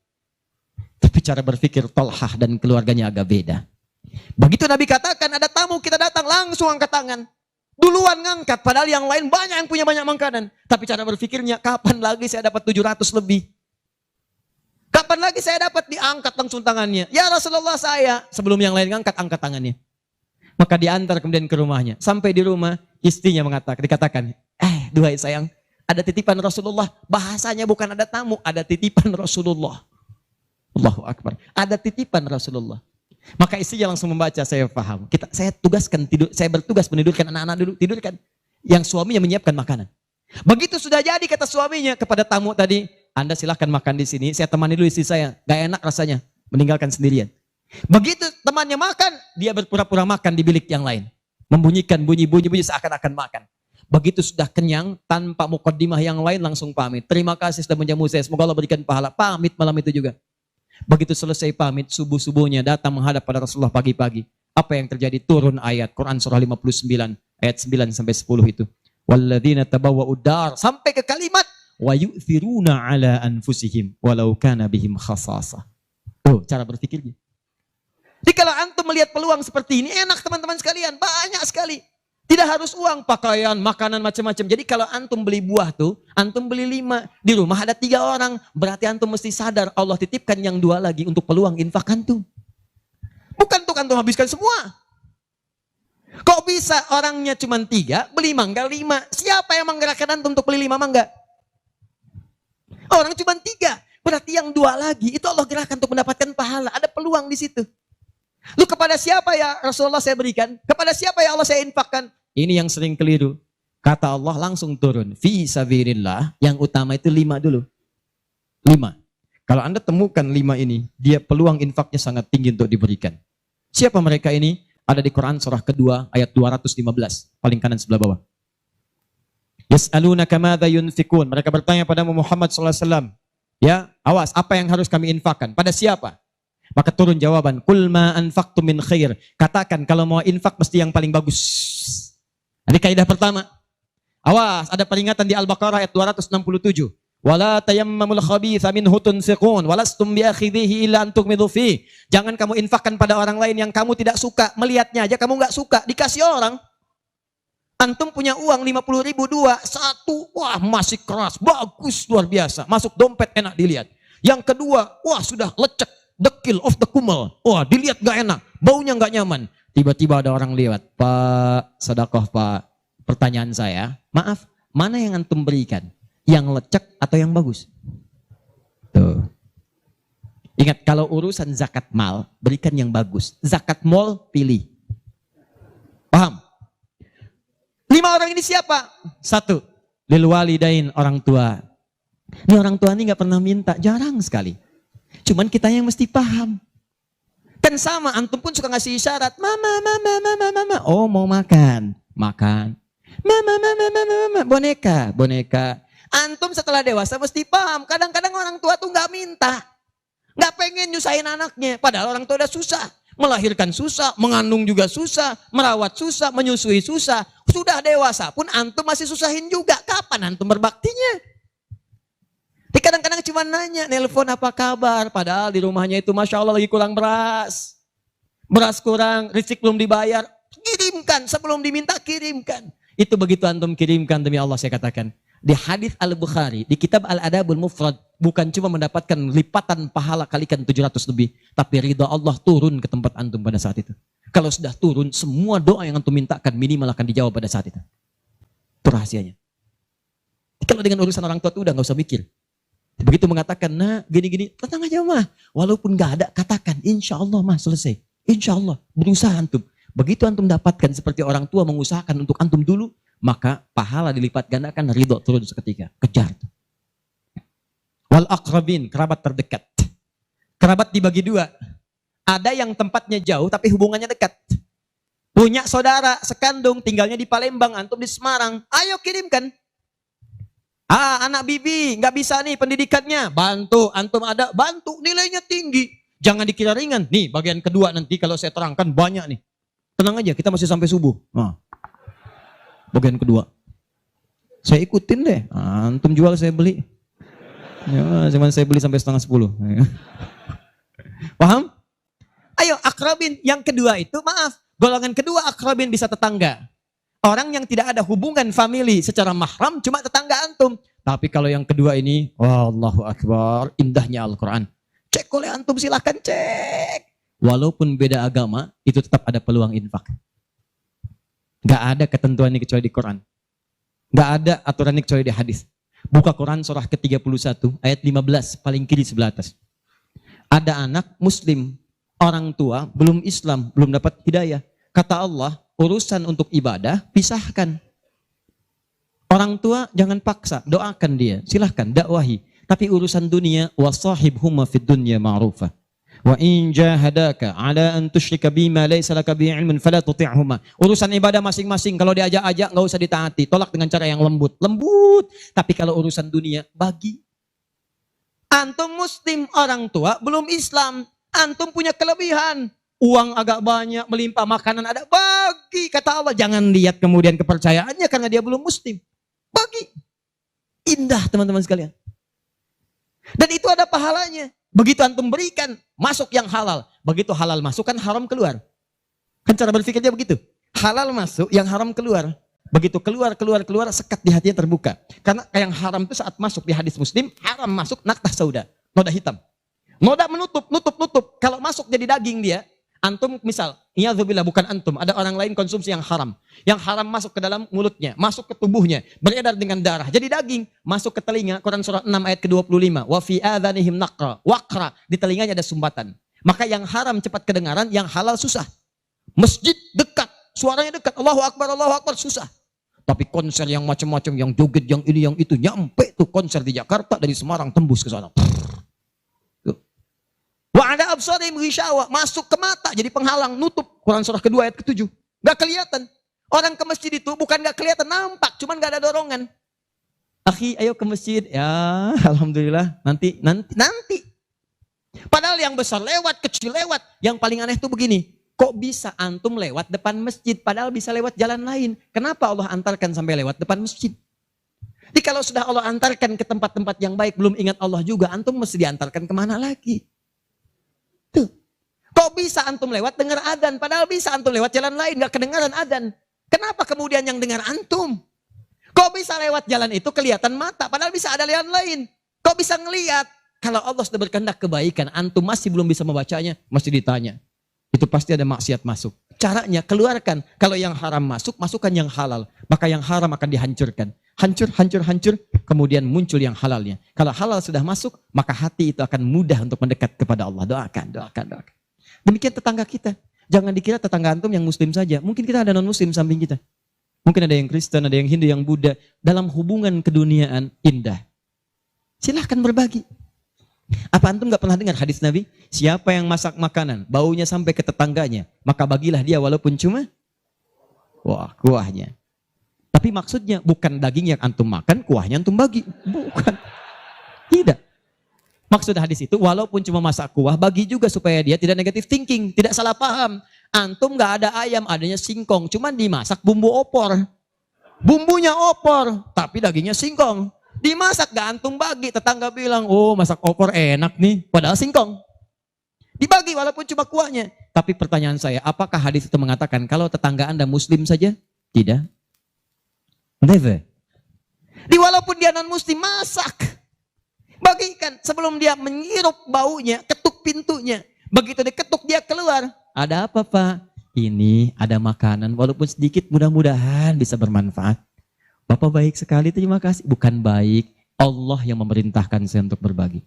Tapi cara berpikir Tolhah dan keluarganya agak beda. Begitu Nabi katakan ada tamu, kita datang langsung angkat tangan. Duluan ngangkat, padahal yang lain banyak yang punya banyak makanan. Tapi cara berpikirnya, kapan lagi saya dapat 700 lebih? Kapan lagi saya dapat diangkat langsung tangannya? Ya Rasulullah saya. Sebelum yang lain ngangkat, angkat tangannya. Maka diantar kemudian ke rumahnya. Sampai di rumah, istrinya dikatakan, duhai sayang, ada titipan Rasulullah. Bahasanya bukan ada tamu, ada titipan Rasulullah. Allahu Akbar. Ada titipan Rasulullah. Maka istrinya langsung membaca, saya paham. Saya bertugas menidurkan anak-anak dulu, tidurkan. Yang suaminya menyiapkan makanan. Begitu sudah jadi kata suaminya kepada tamu tadi, Anda silahkan makan di sini, saya temani dulu istri saya. Gak enak rasanya, meninggalkan sendirian. Begitu temannya makan, dia berpura-pura makan di bilik yang lain. Membunyikan bunyi-bunyi seakan-akan makan. Begitu sudah kenyang, tanpa mukaddimah yang lain langsung pamit. Terima kasih sudah menjamu saya, semoga Allah berikan pahala. Pamit malam itu juga. Begitu selesai pamit, subuh-subuhnya datang menghadap pada Rasulullah pagi-pagi. Apa yang terjadi? Turun ayat Quran surah 59 ayat 9 sampai 10 itu. Walladzina tabawwa'ud dar sampai ke kalimat wa yu'thiruna ala anfusihim walau kana bihim khasasah. Tuh cara berpikirnya. Jadi kalau antum melihat peluang seperti ini enak teman-teman sekalian, banyak sekali. Tidak harus uang, pakaian, makanan macam-macam. Jadi kalau antum beli buah tuh, antum beli 5, di rumah ada 3 orang, berarti antum mesti sadar Allah titipkan yang 2 lagi untuk peluang infak antum. Bukan untuk antum habiskan semua. Kok bisa orangnya cuma 3, beli mangga 5? Siapa yang menggerakkan antum untuk beli 5 mangga? Orang cuma 3, berarti yang 2 lagi itu Allah gerakkan untuk mendapatkan pahala. Ada peluang di situ. Lu kepada siapa ya Rasulullah saya berikan? Kepada siapa ya Allah saya infakkan? Ini yang sering keliru. Kata Allah langsung turun. Fi sabilillah. Yang utama itu 5 dulu. 5. Kalau Anda temukan 5 ini, dia peluang infaknya sangat tinggi untuk diberikan. Siapa mereka ini? Ada di Quran surah kedua ayat 215. Paling kanan sebelah bawah. Yas'alunaka madza yunfikun. Mereka bertanya pada Muhammad SAW. Ya, awas, apa yang harus kami infakkan? Pada siapa? Maka turun jawaban, kul ma anfaqtum min khair. Katakan kalau mau infak mesti yang paling bagus. Ini kaidah pertama. Awas, ada peringatan di Al-Baqarah ayat 267. Wala tayammamul khabitha minhu tunfiqun walastum biakhidhihi illa an tughmidu fi. Jangan kamu infakkan pada orang lain yang kamu tidak suka, melihatnya aja kamu enggak suka, dikasih orang. Antum punya uang 50.000 2, 1, wah masih keras, bagus luar biasa, masuk dompet enak dilihat. Yang kedua, wah sudah lecek. The kill of the kumel. Wah, dilihat gak enak. Baunya gak nyaman. Tiba-tiba ada orang lewat. Pak, sedekah Pak. Pertanyaan saya, maaf, mana yang antum berikan? Yang lecek atau yang bagus? Tuh. Ingat, kalau urusan zakat mal, berikan yang bagus. Zakat mal, pilih. Paham? 5 orang ini siapa? 1. Lil walidain, orang tua. Ini orang tua ini gak pernah minta, jarang sekali. Cuman kita yang mesti paham. Kan sama, antum pun suka ngasih isyarat. Mama. Oh mau makan. Makan. Mama. Boneka. Antum setelah dewasa mesti paham. Kadang-kadang orang tua tuh gak minta. Gak pengen nyusahin anaknya. Padahal orang tua udah susah. Melahirkan susah, mengandung juga susah, merawat susah, menyusui susah. Sudah dewasa pun antum masih susahin juga. Kapan antum berbaktinya? Kadang-kadang cuma nanya, nelpon apa kabar. Padahal di rumahnya itu Masya Allah lagi kurang beras. Beras kurang, rezeki belum dibayar. Kirimkan, sebelum diminta kirimkan. Itu begitu antum kirimkan demi Allah saya katakan. Di hadis Al-Bukhari, di kitab Al-Adabul Mufrad. Bukan cuma mendapatkan lipatan pahala kalikan 700 lebih. Tapi ridha Allah turun ke tempat antum pada saat itu. Kalau sudah turun, semua doa yang antum mintakan minimal akan dijawab pada saat itu. Itu rahasianya. Kalau dengan urusan orang tua itu udah gak usah mikir. Begitu mengatakan, nah gini-gini, tenang aja mah. Walaupun gak ada, katakan, insya Allah mah selesai. Insya Allah, berusaha antum. Begitu antum dapatkan seperti orang tua mengusahakan untuk antum dulu, maka pahala dilipat gandakan, ridho turun seketika. Kejar. Wal aqrabin, kerabat terdekat. Kerabat dibagi 2. Ada yang tempatnya jauh tapi hubungannya dekat. Punya saudara sekandung, tinggalnya di Palembang, antum di Semarang. Ayo kirimkan. Anak bibi nggak bisa nih pendidikannya, bantu, antum ada, bantu, nilainya tinggi. Jangan dikira ringan. Nih bagian kedua nanti kalau saya terangkan banyak nih. Tenang aja, kita masih sampai subuh. Nah, bagian kedua. Saya ikutin deh. Antum jual saya beli. Ya, cuman saya beli sampai 9:30. Paham? Ayo akrabin. Yang kedua itu maaf. Golongan kedua akrabin bisa tetangga. Orang yang tidak ada hubungan famili secara mahram cuma tetangga antum. Tapi kalau yang kedua ini, Allahu Akbar, indahnya Al-Quran. Cek oleh antum, silahkan cek. Walaupun beda agama, itu tetap ada peluang infak. Gak ada ketentuan ini kecuali di Quran. Gak ada aturan ini kecuali di hadis. Buka Quran surah ke-31 ayat 15 paling kiri sebelah atas. Ada anak muslim, orang tua belum Islam, belum dapat hidayah. Kata Allah, urusan untuk ibadah pisahkan. Orang tua jangan paksa, doakan dia, silahkan dakwahi. Tapi urusan dunia, wasahibhuma fid dunya ma'rufah. Wa in jahadaka ala an tusyrika bima laysa laka bihi ilmun fala tuti'huma. Urusan ibadah masing-masing, kalau diajak-ajak enggak usah ditaati, tolak dengan cara yang lembut. Lembut. Tapi kalau urusan dunia, bagi. Antum muslim, orang tua belum Islam, antum punya kelebihan. Uang agak banyak, melimpah, makanan ada, bagi. Kata Allah, jangan lihat kemudian kepercayaannya karena dia belum muslim. Bagi. Indah teman-teman sekalian. Dan itu ada pahalanya. Begitu antum berikan, masuk yang halal. Begitu halal masuk kan haram keluar. Kan cara berpikirnya begitu. Halal masuk, yang haram keluar. Begitu keluar, sekat di hatinya terbuka. Karena yang haram itu saat masuk di hadis Muslim, haram masuk naktah sauda, noda hitam. Noda menutup. Kalau masuk jadi daging dia, antum misal, iyadzubillah bukan antum, ada orang lain konsumsi yang haram. Yang haram masuk ke dalam mulutnya, masuk ke tubuhnya, beredar dengan darah. Jadi daging, masuk ke telinga, Quran surah 6 ayat ke-25. Wa fi adhanihim naqra, waqra, di telinganya ada sumbatan. Maka yang haram cepat kedengaran, yang halal susah. Masjid dekat, suaranya dekat, Allahu Akbar, susah. Tapi konser yang macam-macam, yang joget, yang ini, yang itu, nyampe tuh konser di Jakarta, dari Semarang tembus ke sana. Wa ada absarihim ghishawa, masuk ke mata jadi penghalang, nutup. Quran surah kedua ayat ke-7. Gak kelihatan. Orang ke masjid itu bukan gak kelihatan, nampak, cuman gak ada dorongan. Akhi, ayo ke masjid. Ya, alhamdulillah, nanti. Padahal yang besar lewat, kecil lewat. Yang paling aneh itu begini. Kok bisa antum lewat depan masjid, padahal bisa lewat jalan lain? Kenapa Allah antarkan sampai lewat depan masjid? Jadi kalau sudah Allah antarkan ke tempat-tempat yang baik, belum ingat Allah juga, antum mesti diantarkan kemana lagi? Tuh. Kok bisa antum lewat dengar adzan, padahal bisa antum lewat jalan lain, gak kedengaran adzan. Kenapa kemudian yang dengar antum? Kok bisa lewat jalan itu kelihatan mata, padahal bisa ada jalan lain? Kok bisa ngelihat? Kalau Allah sudah berkehendak kebaikan, antum masih belum bisa membacanya, mesti ditanya. Itu pasti ada maksiat masuk. Caranya keluarkan. Kalau yang haram masuk, masukkan yang halal. Maka yang haram akan dihancurkan. Hancur. Kemudian muncul yang halalnya. Kalau halal sudah masuk, maka hati itu akan mudah untuk mendekat kepada Allah. Doakan. Demikian tetangga kita. Jangan dikira tetangga antum yang muslim saja. Mungkin kita ada non-muslim samping kita. Mungkin ada yang Kristen, ada yang Hindu, yang Buddha. Dalam hubungan keduniaan indah. Silahkan berbagi. Apa antum gak pernah dengar hadis Nabi? Siapa yang masak makanan, baunya sampai ke tetangganya, maka bagilah dia walaupun cuma kuahnya. Tapi maksudnya bukan daging yang antum makan, kuahnya antum bagi. Bukan. Tidak. Maksud hadis itu walaupun cuma masak kuah, bagi juga supaya dia tidak negatif thinking, tidak salah paham. Antum gak ada ayam, adanya singkong, cuman dimasak bumbu opor. Bumbunya opor, tapi dagingnya singkong. Dimasak gak antum bagi, tetangga bilang, oh masak opor enak nih, padahal singkong. Dibagi walaupun cuma kuahnya. Tapi pertanyaan saya, apakah hadis itu mengatakan kalau tetangga anda muslim saja? Tidak. Never. Walaupun dia non muslim, masak. Bagikan sebelum dia menghirup baunya, ketuk pintunya. Begitu diketuk dia keluar. Ada apa Pak? Ini ada makanan, walaupun sedikit mudah-mudahan bisa bermanfaat. Bapak baik sekali, terima kasih. Bukan baik, Allah yang memerintahkan saya untuk berbagi.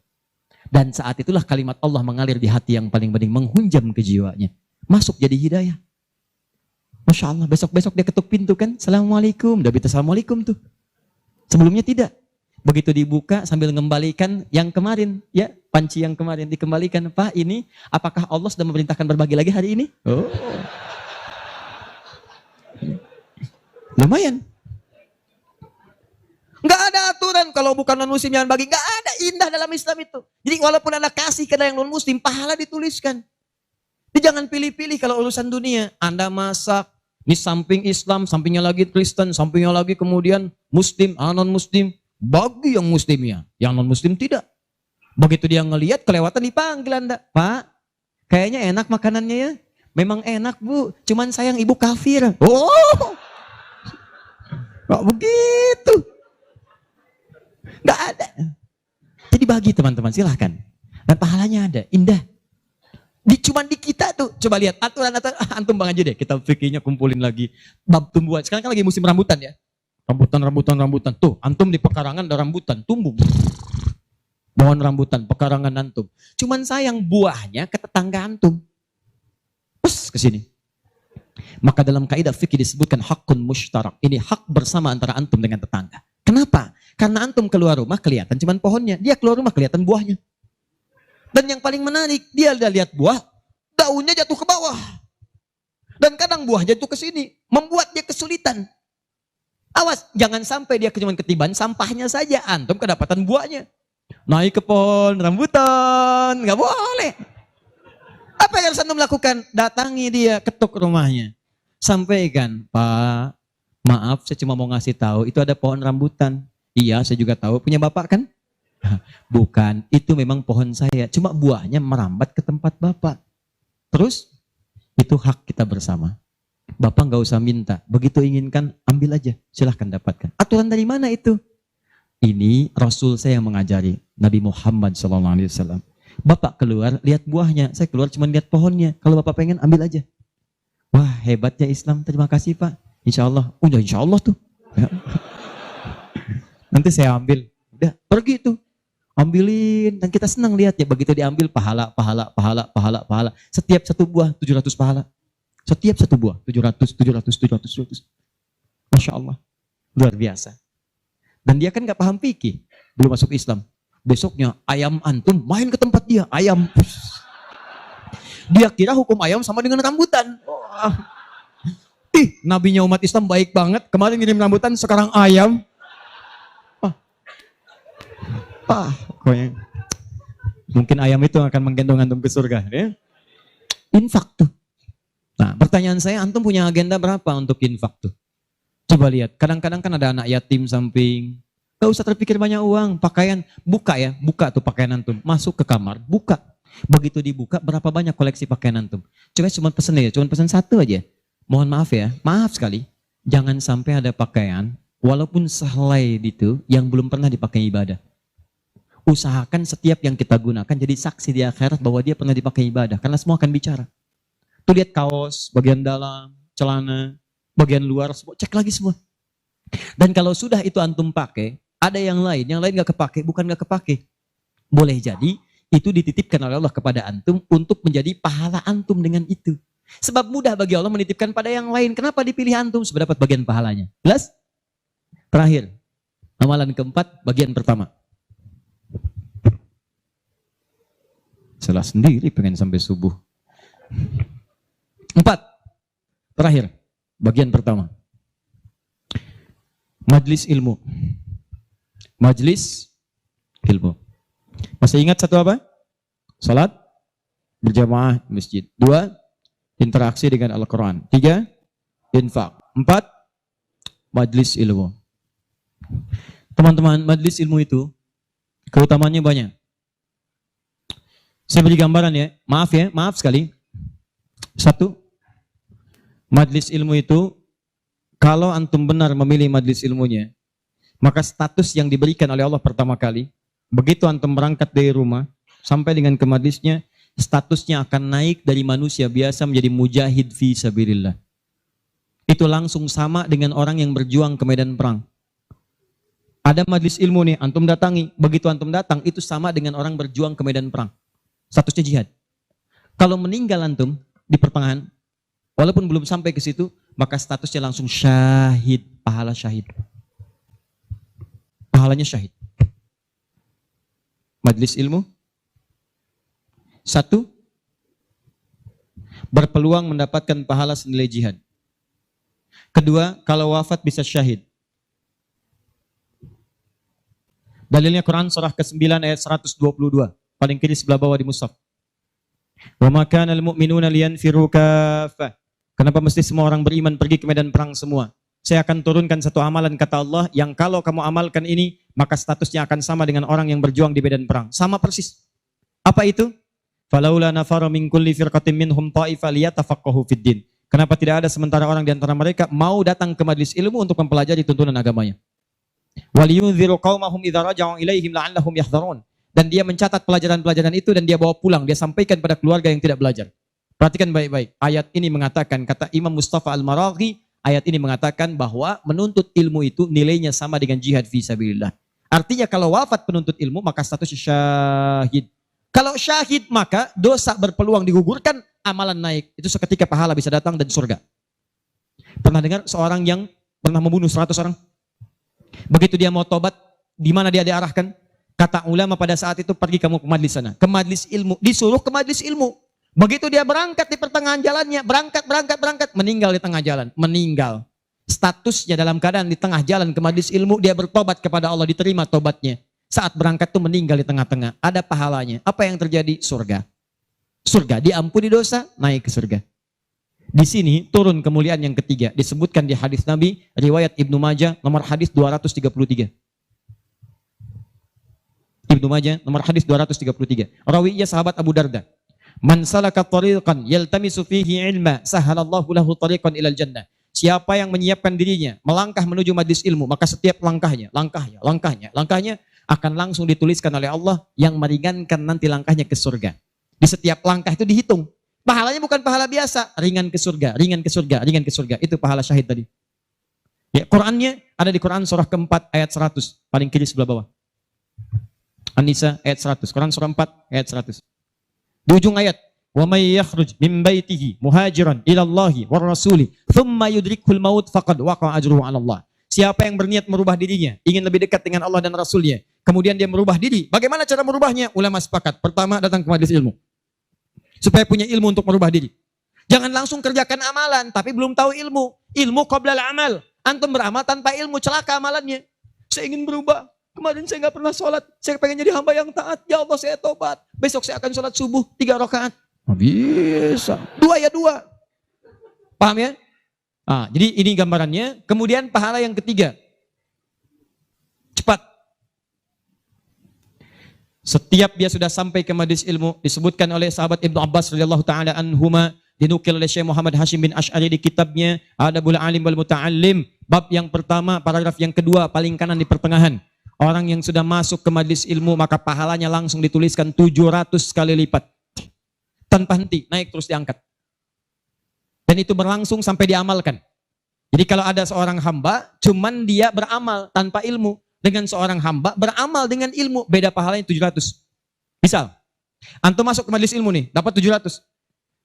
Dan saat itulah kalimat Allah mengalir di hati yang paling bening, menghunjam ke jiwanya. Masuk jadi hidayah. Masya Allah, besok-besok dia ketuk pintu kan, Assalamualaikum. Udah bisa Assalamualaikum tuh. Sebelumnya tidak. Begitu dibuka sambil mengembalikan yang kemarin, ya panci yang kemarin dikembalikan. Pak ini, apakah Allah sudah memerintahkan berbagi lagi hari ini? Oh. Lumayan. Nggak ada aturan kalau bukan non-muslim jangan bagi. Nggak ada, indah dalam Islam itu. Jadi walaupun Anda kasih ke yang non-muslim, pahala dituliskan. Jadi jangan pilih-pilih kalau urusan dunia. Anda masak, di samping Islam, sampingnya lagi Kristen, sampingnya lagi kemudian Muslim, non-Muslim. Bagi yang Muslimnya, yang non-Muslim tidak. Begitu dia ngelihat kelewatan dipanggil Anda. Pak, kayaknya enak makanannya ya. Memang enak Bu, cuman sayang ibu kafir. Oh, kok begitu? Nggak ada. Jadi bagi teman-teman, silahkan. Dan pahalanya ada, indah. Cuman di kita tuh, coba lihat aturan-aturan, antum bang aja deh, kita fikirnya kumpulin lagi. Bab tumbuhan, sekarang kan lagi musim rambutan ya. Rambutan. Tuh, antum di pekarangan ada rambutan, tumbuh. Pohon rambutan, pekarangan antum. Cuman sayang buahnya ke tetangga antum. Pus, ke sini. Maka dalam kaidah fikih disebutkan hakun mushtarak. Ini hak bersama antara antum dengan tetangga. Kenapa? Karena antum keluar rumah kelihatan cuman pohonnya. Dia keluar rumah kelihatan buahnya. Dan yang paling menarik, dia udah lihat buah, daunnya jatuh ke bawah. Dan kadang buah jatuh ke sini, membuat dia kesulitan. Awas, jangan sampai dia cuma ketiban sampahnya saja, antum kedapatan buahnya. Naik ke pohon rambutan, nggak boleh. Apa yang harus antum lakukan? Datangi dia, ketuk rumahnya. Sampaikan, Pak, maaf saya cuma mau ngasih tahu, itu ada pohon rambutan. Iya, saya juga tahu, punya bapak kan? Bukan, itu memang pohon saya. Cuma buahnya merambat ke tempat bapak. Terus, itu hak kita bersama. Bapak nggak usah minta, begitu inginkan, ambil aja, silahkan dapatkan. Aturan dari mana itu? Ini Rasul saya yang mengajari, Nabi Muhammad SAW. Bapak keluar, lihat buahnya. Saya keluar cuma lihat pohonnya. Kalau Bapak pengen, ambil aja. Wah, hebatnya Islam. Terima kasih, Pak. Insya Allah. Udah, insya Allah tuh. Ya. Nanti saya ambil. Udah, pergi tuh. Ambilin. Dan kita senang lihat ya. Begitu diambil, pahala. Setiap satu buah, 700 pahala. Setiap satu buah, 700. Masya Allah. Luar biasa. Dan dia kan gak paham fikih. Belum masuk Islam. Besoknya ayam antum main ke tempat dia, ayam. Dia kira hukum ayam sama dengan rambutan. Nabinya umat Islam baik banget. Kemarin ngirim rambutan, sekarang ayam. Pokoknya. Mungkin ayam itu akan menggendong antum ke surga. Ya? Infak tuh. Nah, pertanyaan saya, antum punya agenda berapa untuk infak tuh? Coba lihat, kadang-kadang kan ada anak yatim samping. Gak usah terpikir banyak uang, pakaian, buka tuh pakaian antum, masuk ke kamar, buka. Begitu dibuka, berapa banyak koleksi pakaian antum? Cuma pesen ya, cuma pesen satu aja. Mohon maaf ya, maaf sekali, jangan sampai ada pakaian, walaupun sehelai itu, yang belum pernah dipakai ibadah. Usahakan setiap yang kita gunakan jadi saksi di akhirat bahwa dia pernah dipakai ibadah, karena semua akan bicara. Tuh lihat kaos, bagian dalam, celana, bagian luar, cek lagi semua. Dan kalau sudah itu antum pakai, ada yang lain gak kepake, bukan gak kepake. Boleh jadi itu dititipkan oleh Allah kepada antum untuk menjadi pahala antum dengan itu. Sebab mudah bagi Allah menitipkan pada yang lain. Kenapa dipilih antum supaya dapat bagian pahalanya? Jelas? Terakhir, amalan keempat, bagian pertama. Salah sendiri pengen sampai subuh. 4. Terakhir, bagian pertama. Majlis ilmu. Majlis ilmu. Masih ingat satu apa? Salat berjamaah di masjid. 2, interaksi dengan Al-Quran. 3, infak. 4, majlis ilmu. Teman-teman, majlis ilmu itu keutamaannya banyak. Saya beri gambaran ya, maaf sekali. 1, majlis ilmu itu, kalau antum benar memilih majlis ilmunya, maka status yang diberikan oleh Allah pertama kali, begitu antum berangkat dari rumah, sampai dengan ke majlisnya, statusnya akan naik dari manusia biasa menjadi mujahid fi sabilillah. Itu langsung sama dengan orang yang berjuang ke medan perang. Ada majlis ilmu nih, antum datangi, begitu antum datang, itu sama dengan orang berjuang ke medan perang. Statusnya jihad. Kalau meninggal antum di pertengahan, walaupun belum sampai ke situ, maka statusnya langsung syahid, pahala syahid. Pahalanya syahid. Majlis ilmu. 1, berpeluang mendapatkan pahala senilai jihad. 2, kalau wafat bisa syahid. Dalilnya Quran surah ke-9 ayat 122. Paling kiri sebelah bawah di mushaf. Wa ma kana al-mu'minuna liyanfiru kaffah. Kenapa mesti semua orang beriman pergi ke medan perang semua? Saya akan turunkan satu amalan kata Allah yang kalau kamu amalkan ini maka statusnya akan sama dengan orang yang berjuang di medan perang. Sama persis. Apa itu? Falaula nafara min kulli firqatin minhum ta'ifa liyatafaqahu fid din. Kenapa tidak ada sementara orang di antara mereka mau datang ke majelis ilmu untuk mempelajari tuntunan agamanya? Waliyunziru qaumahum idza raja'u ilaihim la'allahum yahdharun. Dan dia mencatat pelajaran-pelajaran itu dan dia bawa pulang, dia sampaikan pada keluarga yang tidak belajar. Perhatikan baik-baik. Ayat ini mengatakan, kata Imam Mustafa Al-Maraghi, ayat ini mengatakan bahwa menuntut ilmu itu nilainya sama dengan jihad fi sabilillah. Artinya kalau wafat penuntut ilmu maka status syahid. Kalau syahid maka dosa berpeluang digugurkan, amalan naik. Itu seketika pahala bisa datang dan surga. Pernah dengar seorang yang pernah membunuh 100 orang? Begitu dia mau tobat, di mana dia diarahkan? Kata ulama pada saat itu, pergi kamu ke majlis sana. Ke majlis ilmu. Disuruh ke majlis ilmu. Begitu dia berangkat di pertengahan jalannya, berangkat, meninggal di tengah jalan. Meninggal. Statusnya dalam keadaan di tengah jalan ke majlis ilmu, dia bertobat kepada Allah, diterima tobatnya. Saat berangkat tuh meninggal di tengah-tengah. Ada pahalanya. Apa yang terjadi? Surga. Surga. Diampuni dosa, naik ke surga. Di sini turun kemuliaan yang ketiga. Disebutkan di hadis Nabi, riwayat Ibnu Majah, nomor hadis 233. Ibnu Majah, nomor hadis 233. Rawinya sahabat Abu Darda. Man salaka tariqan yaltamisu fihi ilma, sahalallahu lahu tariqan ilal jannah. Siapa yang menyiapkan dirinya melangkah menuju majlis ilmu, maka setiap langkahnya akan langsung dituliskan oleh Allah yang meringankan nanti langkahnya ke surga. Di setiap langkah itu dihitung. Pahalanya bukan pahala biasa, ringan ke surga, ringan ke surga, ringan ke surga. Itu pahala syahid tadi. Ya, Qurannya ada di Quran surah keempat ayat 100, paling kiri sebelah bawah. An-Nisa ayat 100, Quran surah 4 ayat 100. Di ujung ayat, wa may yakhruj min baitihi muhajiran ila Allahi war rasuli thumma yudrikul maut faqad waqa'a ajruhu 'ala Allah. Siapa yang berniat merubah dirinya, ingin lebih dekat dengan Allah dan Rasulnya, kemudian dia merubah diri. Bagaimana cara merubahnya? Ulama sepakat. Pertama, datang ke majelis ilmu. Supaya punya ilmu untuk merubah diri. Jangan langsung kerjakan amalan, tapi belum tahu ilmu. Ilmu qoblal amal. Antum beramal tanpa ilmu, celaka amalannya. Saya ingin berubah. Kemarin saya nggak pernah sholat. Saya pengen jadi hamba yang taat. Ya Allah, saya tobat. Besok saya akan sholat subuh 3 rakaat. Bisa. 2 ya 2. Paham ya? Jadi ini gambarannya. Kemudian pahala yang ketiga. Cepat. Setiap dia sudah sampai ke majelis ilmu, disebutkan oleh sahabat Ibnu Abbas radhiyallahu taala anhuma, dinukil oleh Syekh Muhammad Hashim bin Asy'ari di kitabnya Adabul Alim wal Muta'allim, bab yang pertama, paragraf yang kedua, paling kanan di pertengahan. Orang yang sudah masuk ke majelis ilmu maka pahalanya langsung dituliskan 700 kali lipat. Tanpa henti, naik terus diangkat. Dan itu berlangsung sampai diamalkan. Jadi kalau ada seorang hamba, cuman dia beramal tanpa ilmu. Dengan seorang hamba beramal dengan ilmu, beda pahalanya 700. Misal, antum masuk ke majelis ilmu nih, dapat 700.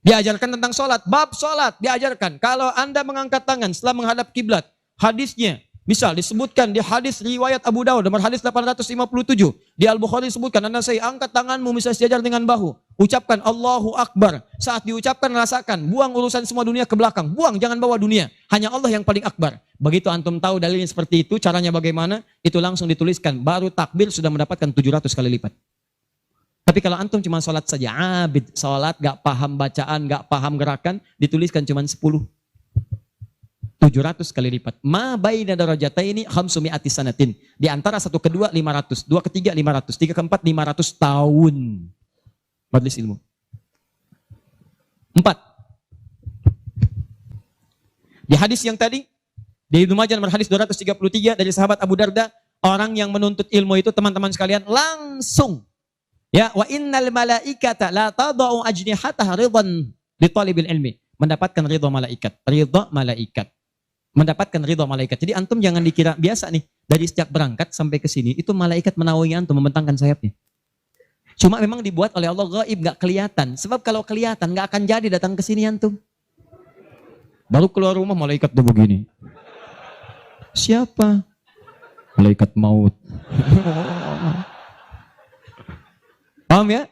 Diajarkan tentang sholat, bab sholat diajarkan. Kalau anda mengangkat tangan setelah menghadap kiblat, hadisnya, misal disebutkan di hadis riwayat Abu Dawud, nomor hadis 857. Di Al-Bukhari disebutkan, anda saya angkat tanganmu, misal sejajar dengan bahu. Ucapkan Allahu Akbar. Saat diucapkan rasakan, buang urusan semua dunia ke belakang. Buang, jangan bawa dunia. Hanya Allah yang paling akbar. Begitu antum tahu dalilnya seperti itu, caranya bagaimana, itu langsung dituliskan. Baru takbir sudah mendapatkan 700 kali lipat. Tapi kalau antum cuma sholat saja, abid, sholat, gak paham bacaan, gak paham gerakan, dituliskan cuma 10. 700 kali lipat. Ma baina darajataini khamsumi'ati sanatin. Di antara satu kedua 500, dua ketiga 500, tiga keempat 500 tahun. Majelis ilmu. 4. Di hadis yang tadi, di Ibnu Majah nomor hadis 233 dari sahabat Abu Darda, orang yang menuntut ilmu itu teman-teman sekalian langsung, ya, wa innal malaikata la tadau ajnihataha ridwan li talibil ilmi, mendapatkan ridha malaikat, mendapatkan ridha malaikat. Jadi antum jangan dikira biasa nih, dari sejak berangkat sampai ke sini itu malaikat menaungi antum, membentangkan sayapnya. Cuma memang dibuat oleh Allah gaib, gak kelihatan. Sebab kalau kelihatan gak akan jadi datang ke sini antum. Baru keluar rumah malaikat udah begini. Siapa? Malaikat maut. Paham ya?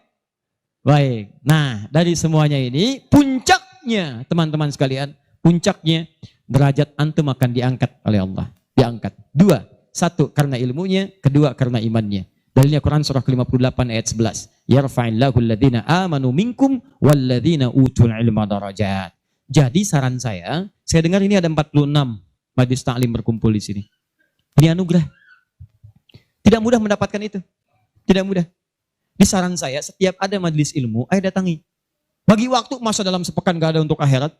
Baik. Nah, dari semuanya ini puncaknya teman-teman sekalian, puncaknya derajat antum akan diangkat oleh Allah. Diangkat. 2. Satu, karena ilmunya. Kedua, karena imannya. Dalilnya Quran surah ke-58 ayat 11. Yarfa'illahu alladhina amanu minkum walladhina utul ilma darajat. Jadi saran saya dengar ini ada 46 majlis taklim berkumpul di sini. Ini anugerah. Tidak mudah mendapatkan itu. Tidak mudah. Di saran saya, setiap ada majlis ilmu, ayo datangi. Bagi waktu masa dalam sepekan gak ada untuk akhirat.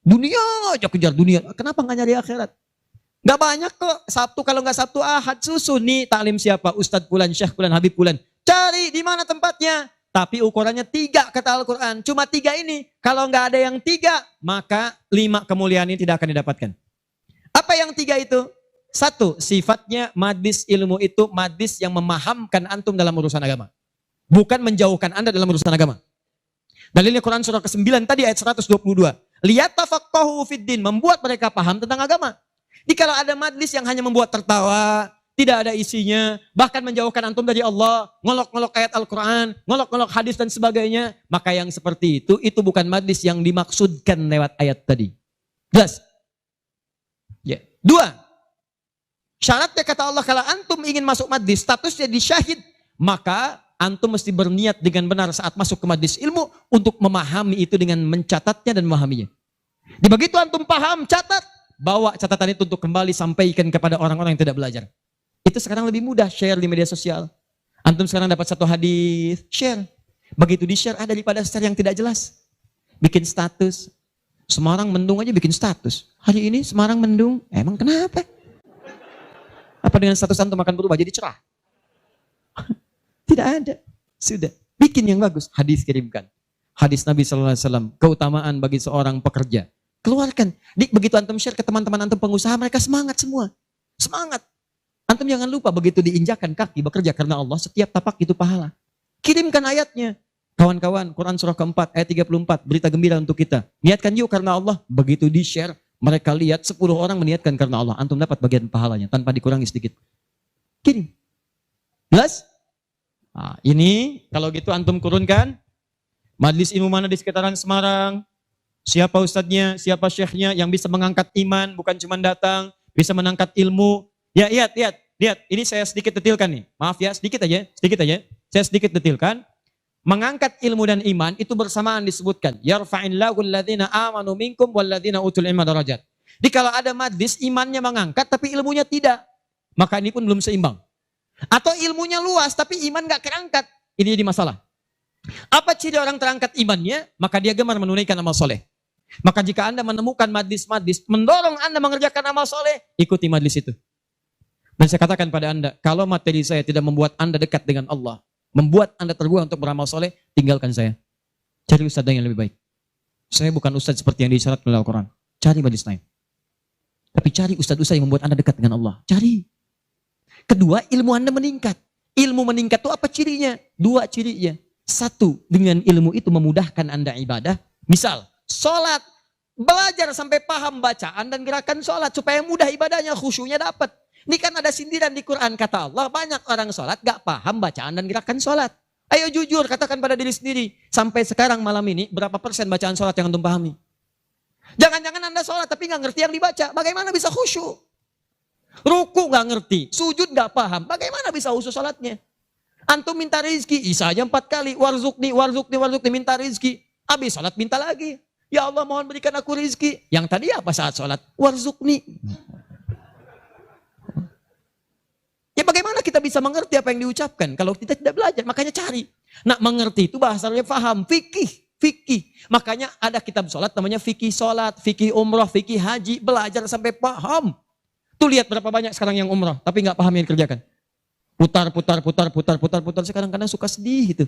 Dunia aja kejar dunia. Kenapa gak nyari akhirat? Gak banyak kok. Sabtu kalau gak Sabtu Ahad susun nih taklim siapa? Ustadz Pulan, Syekh Pulan, Habib Pulan. Cari di mana tempatnya. Tapi ukurannya 3 kata Al-Quran. Cuma 3 ini. Kalau gak ada yang 3, maka 5 kemuliaan ini tidak akan didapatkan. Apa yang 3 itu? 1, sifatnya majlis ilmu itu majlis yang memahamkan antum dalam urusan agama. Bukan menjauhkan anda dalam urusan agama. Dalilnya Quran surah ke-9 tadi ayat 122. Liyatafaqahu fiddin, membuat mereka paham tentang agama. Jadi kalau ada majlis yang hanya membuat tertawa, tidak ada isinya, bahkan menjauhkan antum dari Allah, ngolok-ngolok ayat Al-Quran, ngolok-ngolok hadis dan sebagainya, maka yang seperti itu bukan majlis yang dimaksudkan lewat ayat tadi. Jelas? Ya. 2. Syaratnya kata Allah, kalau antum ingin masuk majlis, statusnya di syahid, maka antum mesti berniat dengan benar saat masuk ke majlis ilmu untuk memahami itu dengan mencatatnya dan memahaminya. Di begitu antum paham, catat, bawa catatan itu untuk kembali sampaikan kepada orang-orang yang tidak belajar. Itu sekarang lebih mudah, share di media sosial. Antum sekarang dapat 1 hadis, share. Begitu di-share ada daripada share yang tidak jelas. Bikin status. Semarang mendung aja bikin status. Hari ini Semarang mendung, emang kenapa? Apa dengan status antum akan berubah jadi cerah? Tidak ada. Sudah. Bikin yang bagus. Hadis kirimkan. Hadis Nabi SAW. Keutamaan bagi seorang pekerja. Keluarkan. Begitu antum share ke teman-teman antum pengusaha, mereka semangat semua. Semangat. Antum jangan lupa begitu diinjakan kaki bekerja karena Allah, setiap tapak itu pahala. Kirimkan ayatnya. Kawan-kawan, Quran surah ke-4 ayat 34. Berita gembira untuk kita. Niatkan yuk karena Allah. Begitu di-share, mereka lihat 10 orang meniatkan karena Allah. Antum dapat bagian pahalanya tanpa dikurangi sedikit. Kirim. Jelas? Nah, ini kalau gitu antum kurunkan. Majlis ilmu mana di sekitaran Semarang? Siapa ustadznya, siapa syekhnya yang bisa mengangkat iman, bukan cuma datang, bisa mengangkat ilmu. Ya, lihat. Ini saya sedikit detilkan nih. Maaf ya, sedikit aja. Saya sedikit detilkan. Mengangkat ilmu dan iman itu bersamaan disebutkan. Yarfa'illahu alladhina amanu minkum walladhina utul ilma darajat. Jadi kalau ada majlis imannya mengangkat tapi ilmunya tidak, maka ini pun belum seimbang. Atau ilmunya luas tapi iman gak kerangkat. Ini jadi masalah. Apa ciri orang terangkat imannya? Maka dia gemar menunaikan amal soleh. Maka jika anda menemukan majlis-majlis mendorong anda mengerjakan amal soleh, ikuti majlis itu. Dan saya katakan pada anda, kalau materi saya tidak membuat anda dekat dengan Allah, membuat anda terbuat untuk beramal soleh, tinggalkan saya. Cari ustadz yang lebih baik. Saya bukan ustadz seperti yang disyarat oleh Al-Quran. Cari majlis lain. Tapi cari ustadz-ustadz yang membuat anda dekat dengan Allah. Cari. Kedua, ilmu anda meningkat. Ilmu meningkat itu apa cirinya? 2 cirinya. 1, dengan ilmu itu memudahkan anda ibadah. Misal, sholat. Belajar sampai paham bacaan dan gerakan sholat. Supaya mudah ibadahnya, khusyunya dapat. Ini kan ada sindiran di Quran, kata Allah, banyak orang sholat gak paham bacaan dan gerakan sholat. Ayo jujur, katakan pada diri sendiri. Sampai sekarang malam ini, berapa persen bacaan sholat yang antum pahami? Jangan-jangan anda sholat tapi gak ngerti yang dibaca. Bagaimana bisa khusyuk? Ruku gak ngerti, sujud gak paham. Bagaimana bisa khusyuk sholatnya? Antum minta rezeki, isa aja 4 kali. Warzukni, minta rezeki. Habis sholat minta lagi. Ya Allah mohon berikan aku rezeki. Yang tadi apa saat sholat? Warzukni. Ya bagaimana kita bisa mengerti apa yang diucapkan kalau kita tidak belajar? Makanya cari. Nah mengerti itu bahasanya paham, fikih. Makanya ada kitab sholat namanya fikih sholat, fikih umrah, fikih haji. Belajar sampai paham. Tuh lihat berapa banyak sekarang yang umrah tapi nggak paham yang dikerjakan. Putar. Sekarang kadang suka sedih gitu.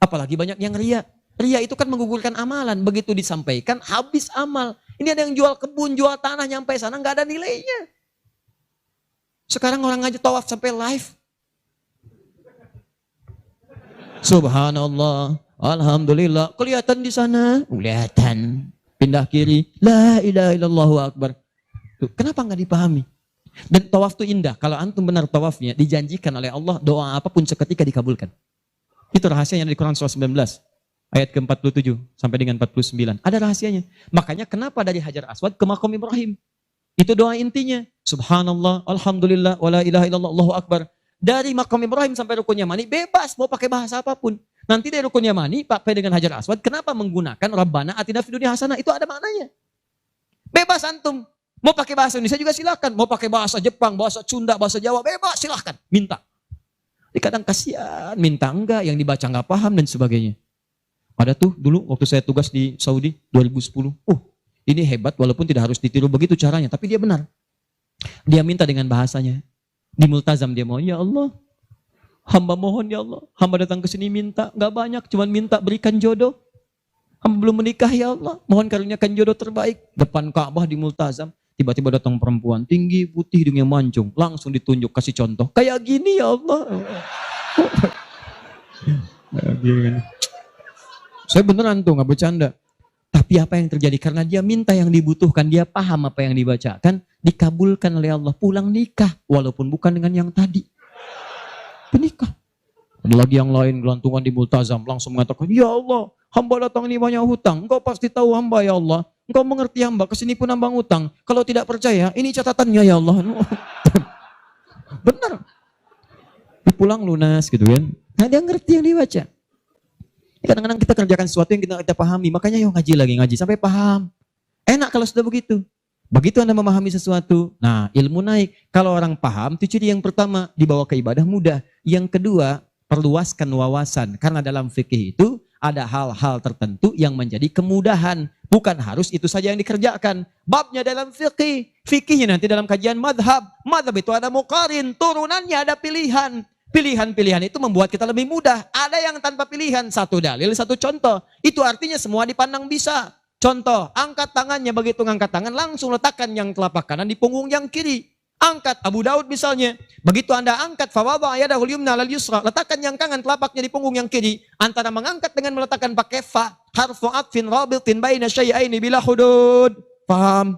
Apalagi banyak yang ria. Ria itu kan menggugurkan amalan. Begitu disampaikan habis amal. Ini ada yang jual kebun, jual tanah nyampe sana nggak ada nilainya. Sekarang orang aja tawaf sampai live. Subhanallah, alhamdulillah. Kelihatan di sana, kelihatan. Pindah kiri, la ilaha illallahu akbar. Tuh, kenapa nggak dipahami? Dan tawaf itu indah. Kalau antum benar tawafnya, dijanjikan oleh Allah doa apapun seketika dikabulkan. Itu rahasianya di Quran surah 19 ayat ke-47 sampai dengan 49. Ada rahasianya. Makanya kenapa dari Hajar Aswad ke Maqam Ibrahim? Itu doa intinya. Subhanallah, alhamdulillah, wala ilaha illallah, Allahu akbar. Dari makam Ibrahim sampai rukun Yamani bebas mau pakai bahasa apapun. Nanti dari rukun Yamani pakai dengan Hajar Aswad, kenapa menggunakan Rabbana atina fid dunya hasanah? Itu ada maknanya. Bebas antum. Mau pakai bahasa Indonesia juga silakan. Mau pakai bahasa Jepang, bahasa Sunda, bahasa Jawa, bebas silakan. Minta. Kadang kasihan, minta enggak, yang dibaca enggak paham dan sebagainya. Ada tuh dulu waktu saya tugas di Saudi 2010. Ini hebat walaupun tidak harus ditiru begitu caranya, tapi dia benar. Dia minta dengan bahasanya. Di multazam dia mau, ya Allah, hamba mohon ya Allah, hamba datang ke sini minta, enggak banyak, cuman minta berikan jodoh. Hamba belum menikah ya Allah, mohon karuniakan jodoh terbaik. Depan Ka'bah di multazam, tiba-tiba datang perempuan tinggi, putih, hidungnya mancung, langsung ditunjuk kasih contoh. Kayak gini ya Allah. Saya beneran tuh, nggak bercanda. Tapi apa yang terjadi? Karena dia minta yang dibutuhkan, dia paham apa yang dibacakan, dikabulkan oleh Allah. Pulang nikah, walaupun bukan dengan yang tadi. Menikah. Ada lagi yang lain, gelantungan di multazam, langsung mengatakan, ya Allah, hamba datang ini banyak hutang. Engkau pasti tahu hamba ya Allah. Engkau mengerti hamba, kesini pun hamba ngutang. Kalau tidak percaya, ini catatannya ya Allah. Benar. Pulang lunas gitu kan. Nah, dia ngerti yang dibaca. Kadang-kadang kita kerjakan sesuatu yang kita pahami, makanya yuk ngaji sampai paham. Enak kalau sudah begitu. Begitu Anda memahami sesuatu, nah ilmu naik. Kalau orang paham, itu ciri yang pertama, dibawa ke ibadah mudah. Yang kedua, perluaskan wawasan. Karena dalam fikih itu ada hal-hal tertentu yang menjadi kemudahan. Bukan harus itu saja yang dikerjakan. Babnya dalam fikih, fikihnya nanti dalam kajian madhab. Madhab itu ada muqarin, turunannya ada pilihan. Pilihan-pilihan itu membuat kita lebih mudah. Ada yang tanpa pilihan, satu dalil, satu contoh. Itu artinya semua dipandang bisa. Contoh, angkat tangannya, begitu ngangkat tangan, langsung letakkan yang telapak kanan di punggung yang kiri. Angkat, Abu Daud misalnya. Begitu Anda angkat, fawadha yadahul yumna lal yusra, letakkan yang kanan telapaknya di punggung yang kiri. Antara mengangkat dengan meletakkan pakai fa, harfu atfin rabitin baina syai'aini bila hudud. Paham?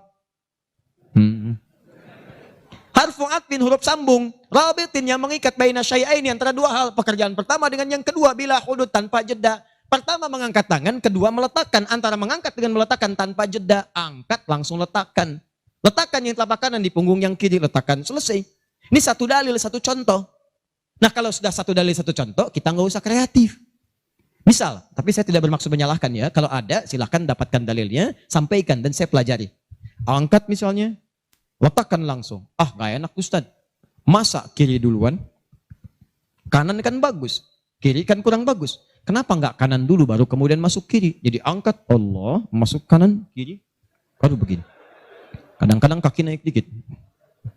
Harfu atfin huruf sambung, rabitin yang mengikat baina syai'aini antara dua hal. Pekerjaan pertama dengan yang kedua bila hudud tanpa jeda. Pertama mengangkat tangan, kedua meletakkan. Antara mengangkat dengan meletakkan tanpa jeda, angkat langsung letakkan. Letakkan yang telapak kanan di punggung yang kiri, letakkan, selesai. Ini satu dalil, satu contoh. Nah kalau sudah satu dalil, satu contoh, kita nggak usah kreatif. Misal, tapi saya tidak bermaksud menyalahkan ya. Kalau ada, silahkan dapatkan dalilnya, sampaikan dan saya pelajari. Angkat misalnya, letakkan langsung. Gak enak Ustadz. Masa kiri duluan? Kanan kan bagus. Kiri kan kurang bagus. Kenapa nggak kanan dulu baru kemudian masuk kiri? Jadi angkat Allah, masuk kanan, kiri, baru begini. Kadang-kadang kaki naik dikit.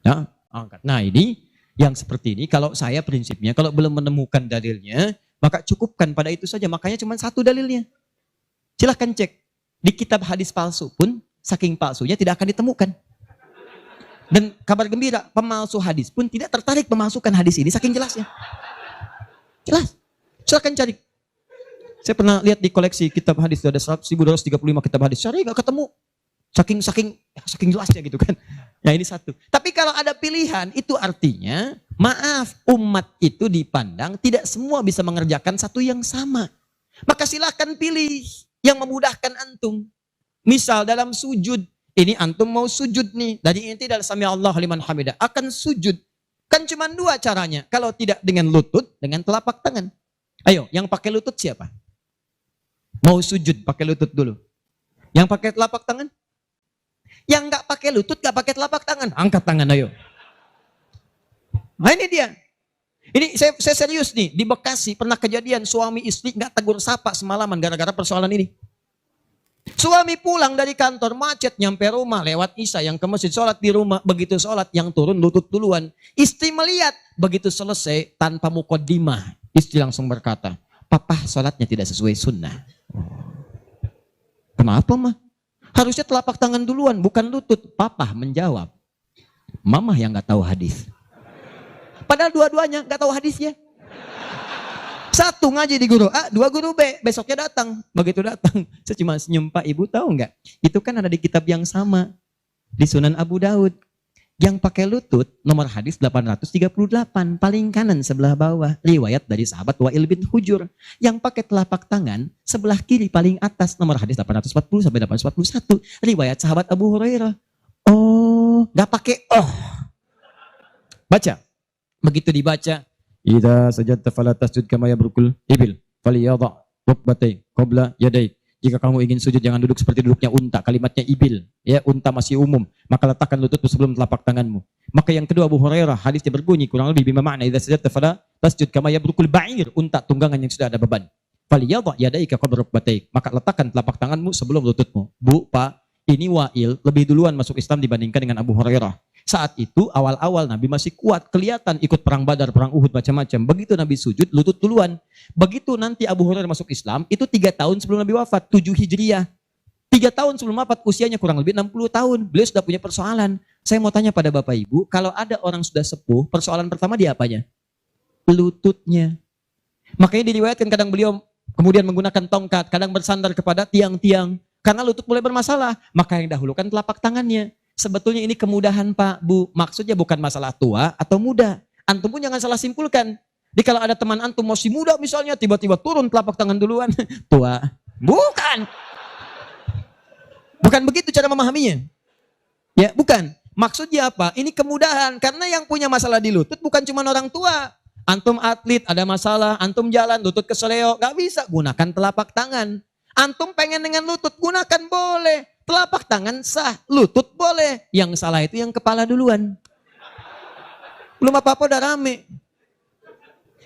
Ya, angkat. Nah ini, yang seperti ini, kalau saya prinsipnya, kalau belum menemukan dalilnya, maka cukupkan pada itu saja. Makanya cuma satu dalilnya. Silahkan cek. Di kitab hadis palsu pun, saking palsunya tidak akan ditemukan. Dan kabar gembira, pemalsu hadis pun tidak tertarik memasukkan hadis ini, saking jelasnya. Jelas. Silahkan cari. Saya pernah lihat di koleksi kitab hadis, ada 1.235 kitab hadis. Cari nggak ketemu. Saking jelasnya gitu kan. Ya ini satu. Tapi kalau ada pilihan, itu artinya, maaf, umat itu dipandang tidak semua bisa mengerjakan satu yang sama. Maka silahkan pilih yang memudahkan antum. Misal dalam sujud, ini antum mau sujud nih, dari inti dalam sami Allah liman hamidah, akan sujud. Kan cuma dua caranya. Kalau tidak dengan lutut, dengan telapak tangan. Ayo, yang pakai lutut siapa? Mau sujud pakai lutut dulu. Yang pakai telapak tangan? Yang nggak pakai lutut, nggak pakai telapak tangan, angkat tangan ayo. Nah ini dia. Ini saya serius nih, di Bekasi pernah kejadian suami istri nggak tegur sapa semalaman gara-gara persoalan ini. Suami pulang dari kantor macet nyampe rumah lewat isya, yang ke masjid sholat di rumah, begitu sholat yang turun lutut duluan. Istri melihat, begitu selesai tanpa muqaddimah, istri langsung berkata, papa sholatnya tidak sesuai sunnah. Kenapa mah? Harusnya telapak tangan duluan, bukan lutut. Papa menjawab, mama yang nggak tahu hadis. Padahal dua-duanya nggak tahu hadisnya. Satu ngaji di guru A, dua guru B. Besoknya datang. Begitu datang, saya cuma senyum, Pak, Ibu tahu nggak? Itu kan ada di kitab yang sama. Di Sunan Abu Daud. Yang pakai lutut, nomor hadis 838. Paling kanan sebelah bawah. Riwayat dari sahabat Wa'il bin Hujur. Yang pakai telapak tangan, sebelah kiri paling atas. Nomor hadis 840 sampai 841. Riwayat sahabat Abu Hurairah. Oh, Gak pakai Baca. Begitu dibaca, idza sajadta fala tasjud kama yabrukul ibil falyadha rukbatai qabla yadai. Jika kamu ingin sujud jangan duduk seperti duduknya unta. Kalimatnya ibil, ya, unta masih umum. Maka letakkan lututmu sebelum telapak tanganmu. Maka yang kedua Abu Hurairah, hadisnya berbunyi kurang lebih bima makna idza sajadta fala tasjud kama yabrukul ba'ir, unta tunggangan yang sudah ada beban. Falyadha yadaika qabla rukbatai. Maka letakkan telapak tanganmu sebelum lututmu. Bu, Pak, ini Wa'il lebih duluan masuk Islam dibandingkan dengan Abu Hurairah. Saat itu awal-awal Nabi masih kuat, kelihatan ikut perang Badar, perang Uhud, macam-macam. Begitu Nabi sujud, lutut duluan. Begitu nanti Abu Hurairah masuk Islam, itu 3 tahun sebelum Nabi wafat, 7 Hijriah. 3 tahun sebelum wafat, usianya kurang lebih 60 tahun. Beliau sudah punya persoalan. Saya mau tanya pada Bapak Ibu, kalau ada orang sudah sepuh, persoalan pertama dia apanya? Lututnya. Makanya diriwayatkan kadang beliau kemudian menggunakan tongkat, kadang bersandar kepada tiang-tiang. Karena lutut mulai bermasalah, maka yang dahulukan telapak tangannya. Sebetulnya ini kemudahan Pak, Bu. Maksudnya bukan masalah tua atau muda. Antum pun jangan salah simpulkan. Jadi kalau ada teman antum masih muda misalnya, tiba-tiba turun telapak tangan duluan. Tua. Bukan. Bukan begitu cara memahaminya. Ya, bukan. Maksudnya apa? Ini kemudahan. Karena yang punya masalah di lutut bukan cuma orang tua. Antum atlet, ada masalah. Antum jalan, lutut keseleo. Gak bisa. Gunakan telapak tangan. Antum pengen dengan lutut, gunakan boleh. Telapak tangan sah, lutut boleh. Yang salah itu yang kepala duluan. Belum apa-apa udah rame.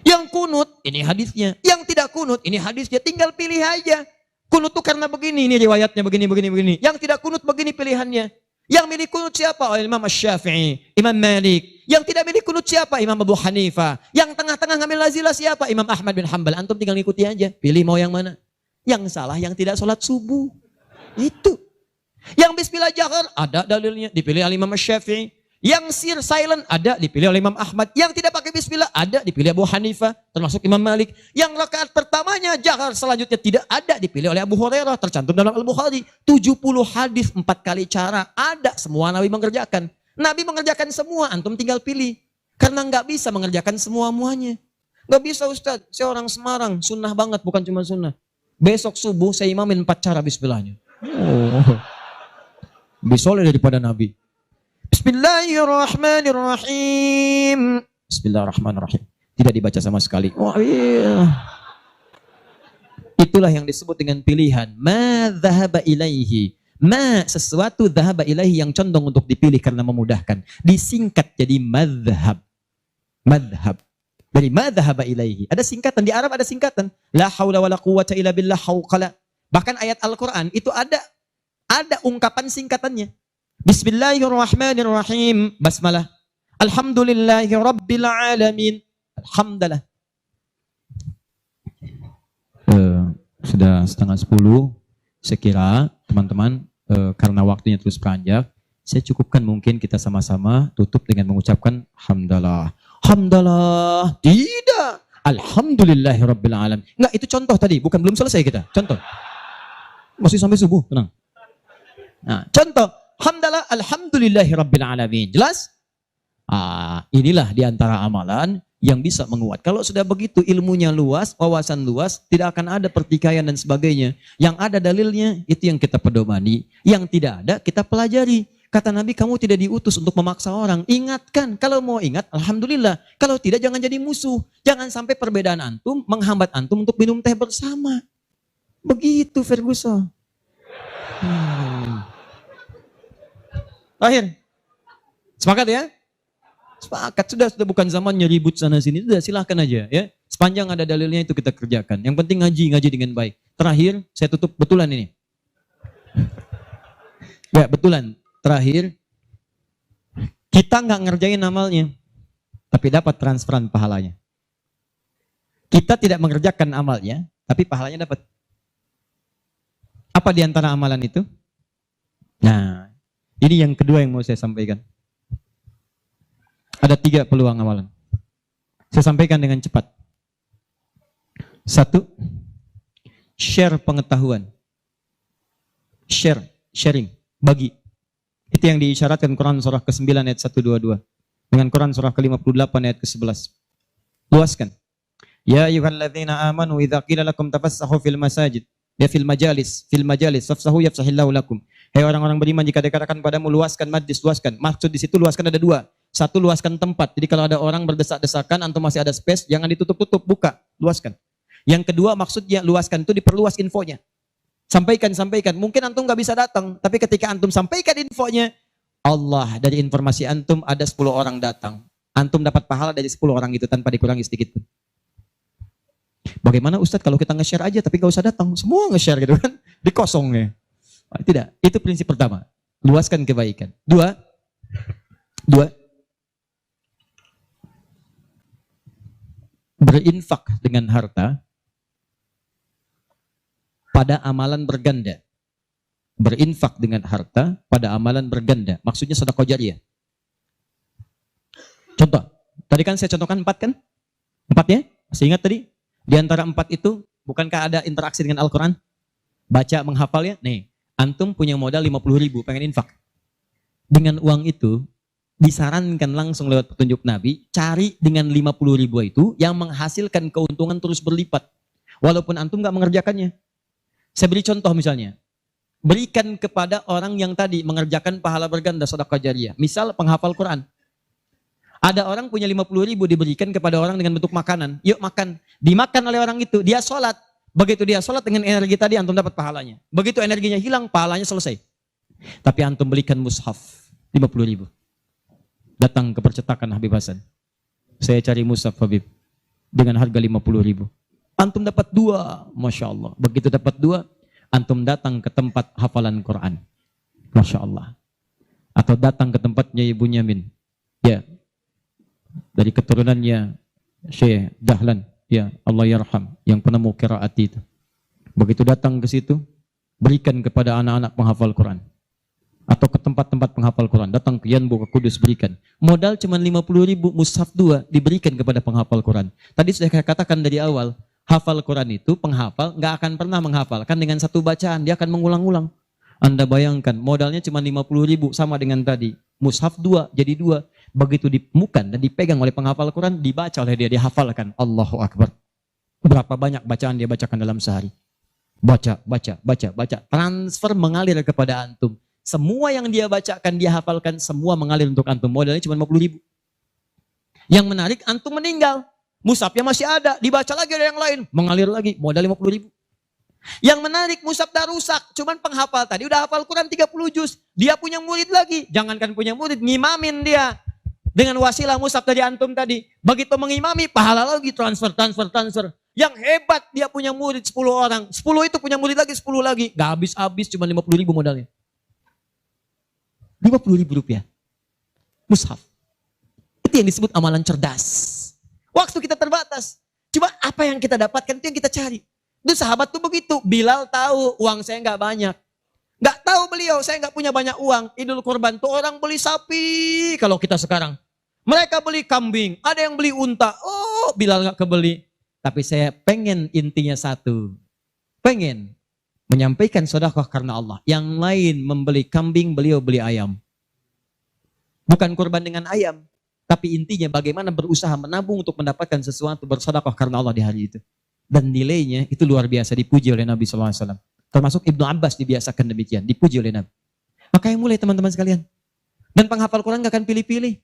Yang kunut, ini hadisnya. Yang tidak kunut, ini hadisnya. Tinggal pilih aja. Kunut tuh karena begini, ini riwayatnya begini. Yang tidak kunut begini pilihannya. Yang milih kunut siapa? Oh, Imam Syafi'i, Imam Malik. Yang tidak milih kunut siapa? Imam Abu Hanifah. Yang tengah-tengah ngambil lazilah siapa? Imam Ahmad bin Hanbal. Antum tinggal ngikuti aja. Pilih mau yang mana. Yang salah yang tidak sholat subuh. Itu. Yang bismillah jahar, ada dalilnya, dipilih oleh Imam Syafi'i. Yang sir silent, ada, dipilih oleh Imam Ahmad. Yang tidak pakai bismillah, ada, dipilih Abu Hanifah, termasuk Imam Malik. Yang rakaat pertamanya jahar, selanjutnya tidak ada, dipilih oleh Abu Hurairah, tercantum dalam Al-Bukhari. 70 hadis, 4 kali cara, ada, semua Nabi mengerjakan. Nabi mengerjakan semua, antum tinggal pilih. Karena nggak bisa mengerjakan semua-muanya. Nggak bisa Ustaz, saya orang Semarang, sunnah banget, bukan cuma sunnah. Besok subuh saya imamin 4 cara bismillahnya. Oh. Lebih soleh daripada Nabi. Bismillahirrahmanirrahim. Bismillahirrahmanirrahim. Tidak dibaca sama sekali. Oh iya. Itulah yang disebut dengan pilihan. Ma dhahaba ilaihi. Ma sesuatu dhahaba ilaihi yang condong untuk dipilih karena memudahkan. Disingkat jadi madhab. Madhab. Dari ma dhahaba ilaihi. Ada singkatan. Di Arab ada singkatan. La hawla wa la quwwata illa billah hawqala. Bahkan ayat Al-Quran itu ada ungkapan singkatannya. Bismillahirrahmanirrahim. Basmalah. Alhamdulillahirabbil alamin. Alhamdulillah. Sudah 9:30. Saya kira teman-teman karena waktunya terus beranjak, saya cukupkan mungkin kita sama-sama tutup dengan mengucapkan hamdalah. Hamdalah. Tidak. Alhamdulillahirabbil alamin. Enggak, itu contoh tadi, bukan belum selesai kita. Contoh. Masih sampai subuh, tenang. Nah, contoh, hamdalah alhamdulillahirabbil alamin. Jelas? Inilah diantara amalan yang bisa menguat. Kalau sudah begitu ilmunya luas, wawasan luas, tidak akan ada pertikaian dan sebagainya. Yang ada dalilnya, itu yang kita pedomani. Yang tidak ada, kita pelajari. Kata Nabi, kamu tidak diutus untuk memaksa orang. Ingatkan, kalau mau ingat, alhamdulillah. Kalau tidak, jangan jadi musuh. Jangan sampai perbedaan antum menghambat antum untuk minum teh bersama. Begitu Ferguson. Akhir. Sepakat ya? Sepakat. Sudah bukan zamannya ribut sana sini. Sudah silahkan aja ya. Sepanjang ada dalilnya itu kita kerjakan. Yang penting ngaji dengan baik. Terakhir, saya tutup betulan ini. Ya, betulan. Terakhir, kita nggak ngerjain amalnya, tapi dapat transferan pahalanya. Kita tidak mengerjakan amalnya, tapi pahalanya dapat. Apa di antara amalan itu? Nah, ini yang kedua yang mau saya sampaikan. Ada 3 peluang amalan. Saya sampaikan dengan cepat. 1, share pengetahuan. Sharing, bagi. Itu yang diisyaratkan Quran surah ke-9 ayat 122. Dengan Quran surah ke-58 ayat ke-11. Luaskan. Ya ayyuhalladzina amanu idza qila lakum tafassahu fil masajid. Ya fil majalis, fafsahu yafsahillahu lakum. Hei orang-orang beriman, jika dikatakan padamu luaskan majlis, luaskan. Maksud di situ luaskan ada dua. Satu, luaskan tempat. Jadi kalau ada orang berdesak-desakan, antum masih ada space, jangan ditutup-tutup, buka, luaskan. Yang kedua maksudnya luaskan itu diperluas infonya. Sampaikan. Mungkin antum gak bisa datang, tapi ketika antum sampaikan infonya, Allah dari informasi antum ada 10 orang datang. Antum dapat pahala dari 10 orang itu tanpa dikurangi sedikit pun. Bagaimana Ustadz kalau kita nge-share aja tapi gak usah datang? Semua nge-share gitu kan? Dikosongnya. Tidak, itu prinsip pertama. Luaskan kebaikan. Dua. Berinfak dengan harta pada amalan berganda. Berinfak dengan harta pada amalan berganda. Maksudnya sedekah jariyah. Contoh, tadi kan saya contohkan 4 kan? 4 ya? Masih ingat tadi? Di antara 4 itu, bukankah ada interaksi dengan Al-Quran? Baca, menghafal ya? Nih, antum punya modal 50.000, pengen infak. Dengan uang itu, disarankan langsung lewat petunjuk Nabi, cari dengan 50.000 itu yang menghasilkan keuntungan terus berlipat. Walaupun antum gak mengerjakannya. Saya beri contoh misalnya. Berikan kepada orang yang tadi mengerjakan pahala berganda sedekah jariyah. Misal penghafal Quran. Ada orang punya 50.000 diberikan kepada orang dengan bentuk makanan. Yuk makan. Dimakan oleh orang itu. Dia sholat. Begitu dia sholat dengan energi tadi antum dapat pahalanya. Begitu energinya hilang pahalanya selesai. Tapi antum belikan mushaf 50.000. Datang ke percetakan Habib Hasan. Saya cari mushaf Habib. Dengan harga 50.000. Antum dapat 2. Masya Allah. Begitu dapat 2. Antum datang ke tempat hafalan Quran. Masya Allah. Atau datang ke tempatnya Ibu Nyamin. Ya. Dari keturunannya Syekh Dahlan, ya Allah yarham, yang penemu qiraat itu. Begitu datang ke situ, berikan kepada anak-anak penghafal Quran. Atau ke tempat-tempat penghafal Quran, datang ke Yanbu, ke Kudus, berikan. Modal cuma 50.000, mushaf 2 diberikan kepada penghafal Quran. Tadi sudah saya katakan dari awal, hafal Quran itu penghafal nggak akan pernah menghafalkan dengan satu bacaan, dia akan mengulang-ulang. Anda bayangkan modalnya cuma 50.000 sama dengan tadi. Mushaf 2 jadi 2. Begitu ditemukan dan dipegang oleh penghafal Quran, dibaca oleh dia, dihafalkan. Allahu Akbar. Berapa banyak bacaan dia bacakan dalam sehari? Baca. Transfer mengalir kepada antum. Semua yang dia bacakan, dia hafalkan, semua mengalir untuk antum. Modalnya cuma 50.000. Yang menarik, antum meninggal. Mushafnya masih ada, dibaca lagi oleh yang lain. Mengalir lagi, modal 50.000. Yang menarik, mushaf dah rusak. Cuman penghafal tadi udah hafal Quran 30 juz. Dia punya murid lagi. Jangankan punya murid, ngimamin dia. Dengan wasilah mushaf dari antum tadi. Begitu mengimami, pahala lagi transfer. Yang hebat, dia punya murid 10 orang. 10 itu punya murid lagi, 10 lagi. Gak habis-habis, cuma 50.000 modalnya. 50.000 rupiah. Mushaf. Itu yang disebut amalan cerdas. Waktu kita terbatas. Coba apa yang kita dapatkan, itu yang kita cari. Itu sahabat tuh begitu. Bilal tahu uang saya nggak banyak. Nggak tahu beliau, saya nggak punya banyak uang. Idul Kurban tuh orang beli sapi. Kalau kita sekarang. Mereka beli kambing. Ada yang beli unta. Oh, Bilal nggak kebeli. Tapi saya pengen intinya satu. Pengen menyampaikan sedekah karena Allah. Yang lain membeli kambing, beliau beli ayam. Bukan kurban dengan ayam. Tapi intinya bagaimana berusaha menabung untuk mendapatkan sesuatu bersedekah karena Allah di hari itu. Dan nilainya itu luar biasa, dipuji oleh Nabi SAW. Termasuk Ibnu Abbas dibiasakan demikian, dipuji oleh Nabi. Makanya mulai teman-teman sekalian. Dan penghafal Quran gak akan pilih-pilih.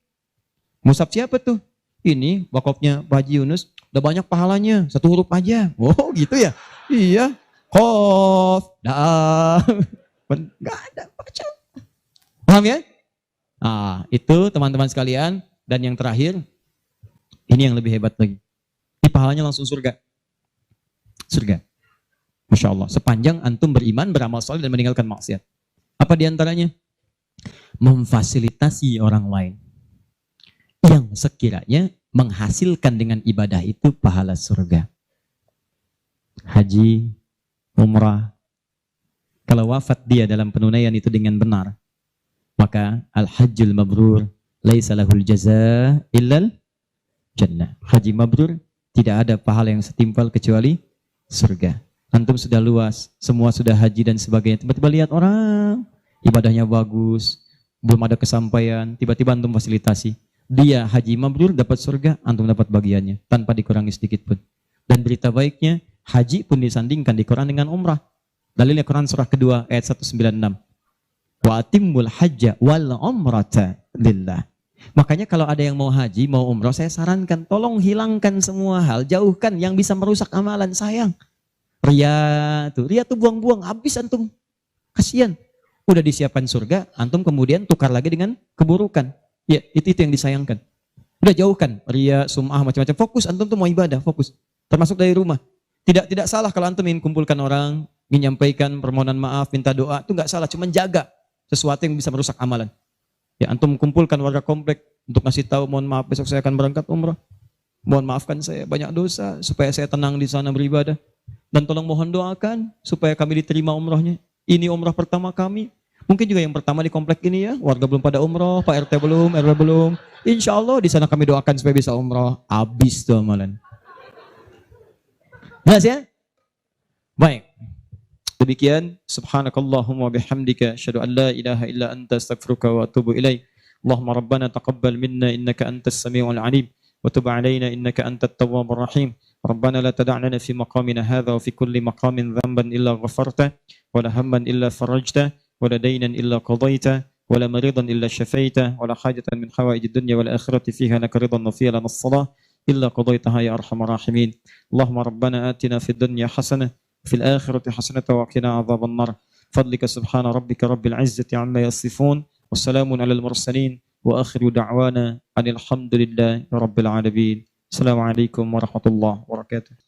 Mushaf siapa tuh? Ini wakafnya Pak Haji Yunus, udah banyak pahalanya, 1 huruf aja. Oh gitu ya? Iya. Qaf, Dal. Gak ada, baca. Paham ya? Nah, itu teman-teman sekalian. Dan yang terakhir, ini yang lebih hebat lagi. Ini pahalanya langsung surga. Surga. Masya Allah. Sepanjang antum beriman, beramal soleh dan meninggalkan maksiat. Apa diantaranya? Memfasilitasi orang lain. Yang sekiranya menghasilkan dengan ibadah itu pahala surga. Haji, umrah. Kalau wafat dia dalam penunaian itu dengan benar. Maka al-hajjul mabrur. Laisa lahul jaza illal jannah. Haji mabrur tidak ada pahala yang setimpal kecuali surga. Antum sudah luas, semua sudah haji dan sebagainya. Tiba-tiba lihat orang ibadahnya bagus, belum ada kesampaian, tiba-tiba antum fasilitasi. Dia haji mabrur dapat surga, antum dapat bagiannya tanpa dikurangi sedikit pun. Dan berita baiknya, haji pun disandingkan di Quran dengan umrah. Dalilnya Quran surah kedua ayat 196. Wa atimmul hajja wal umrata lillah. Makanya kalau ada yang mau haji, mau umrah, saya sarankan tolong hilangkan semua hal, jauhkan yang bisa merusak amalan, sayang. Ria tuh buang-buang, habis antum. Kasihan. Udah disiapkan surga, antum kemudian tukar lagi dengan keburukan. Ya, itu yang disayangkan. Udah jauhkan ria, sum'ah, macam-macam. Fokus, antum tuh mau ibadah, fokus. Termasuk dari rumah. Tidak salah kalau antum ingin kumpulkan orang, ingin nyampaikan permohonan maaf, minta doa, itu nggak salah, cuman jaga sesuatu yang bisa merusak amalan. Ya, antum kumpulkan warga komplek untuk ngasih tahu, mohon maaf besok saya akan berangkat umrah. Mohon maafkan saya banyak dosa supaya saya tenang di sana beribadah. Dan tolong mohon doakan supaya kami diterima umrahnya. Ini umrah pertama kami. Mungkin juga yang pertama di komplek ini ya, warga belum pada umrah, Pak RT belum, RW belum. Insya Allah di sana kami doakan supaya bisa umrah. Habis tuh amalan. Jelas ya? Baik. Demikian, subhanakallahumma bihamdika, asyhadu an la ilaha illa anta astaghfiruka wa atubu ilaik. Allahumma rabbana taqabbal minna innaka antas samiul alim wa tub alaina innaka antat tawwabur rahim. Rabbana la tada' lana fi maqamina hadha wa fi kulli maqamin dhanban illa ghafarta wa la hamman illa farajta wa la daynan illa qadayta wa la maridan illa shafaita wa la hajatan min hawaijid dunya wal akhirati fiha laka ridan wa fiha lana as-salah illa qadaytaha ya arhamar rahimin. Allahumma rabbana atina fid dunya hasanah في الآخرة حسنة وقنا عذاب النار فضلك سبحان ربك رب العزة عما يصفون والسلام على المرسلين وآخر دعوانا أن الحمد لله رب العالمين. السلام عليكم ورحمة الله وبركاته.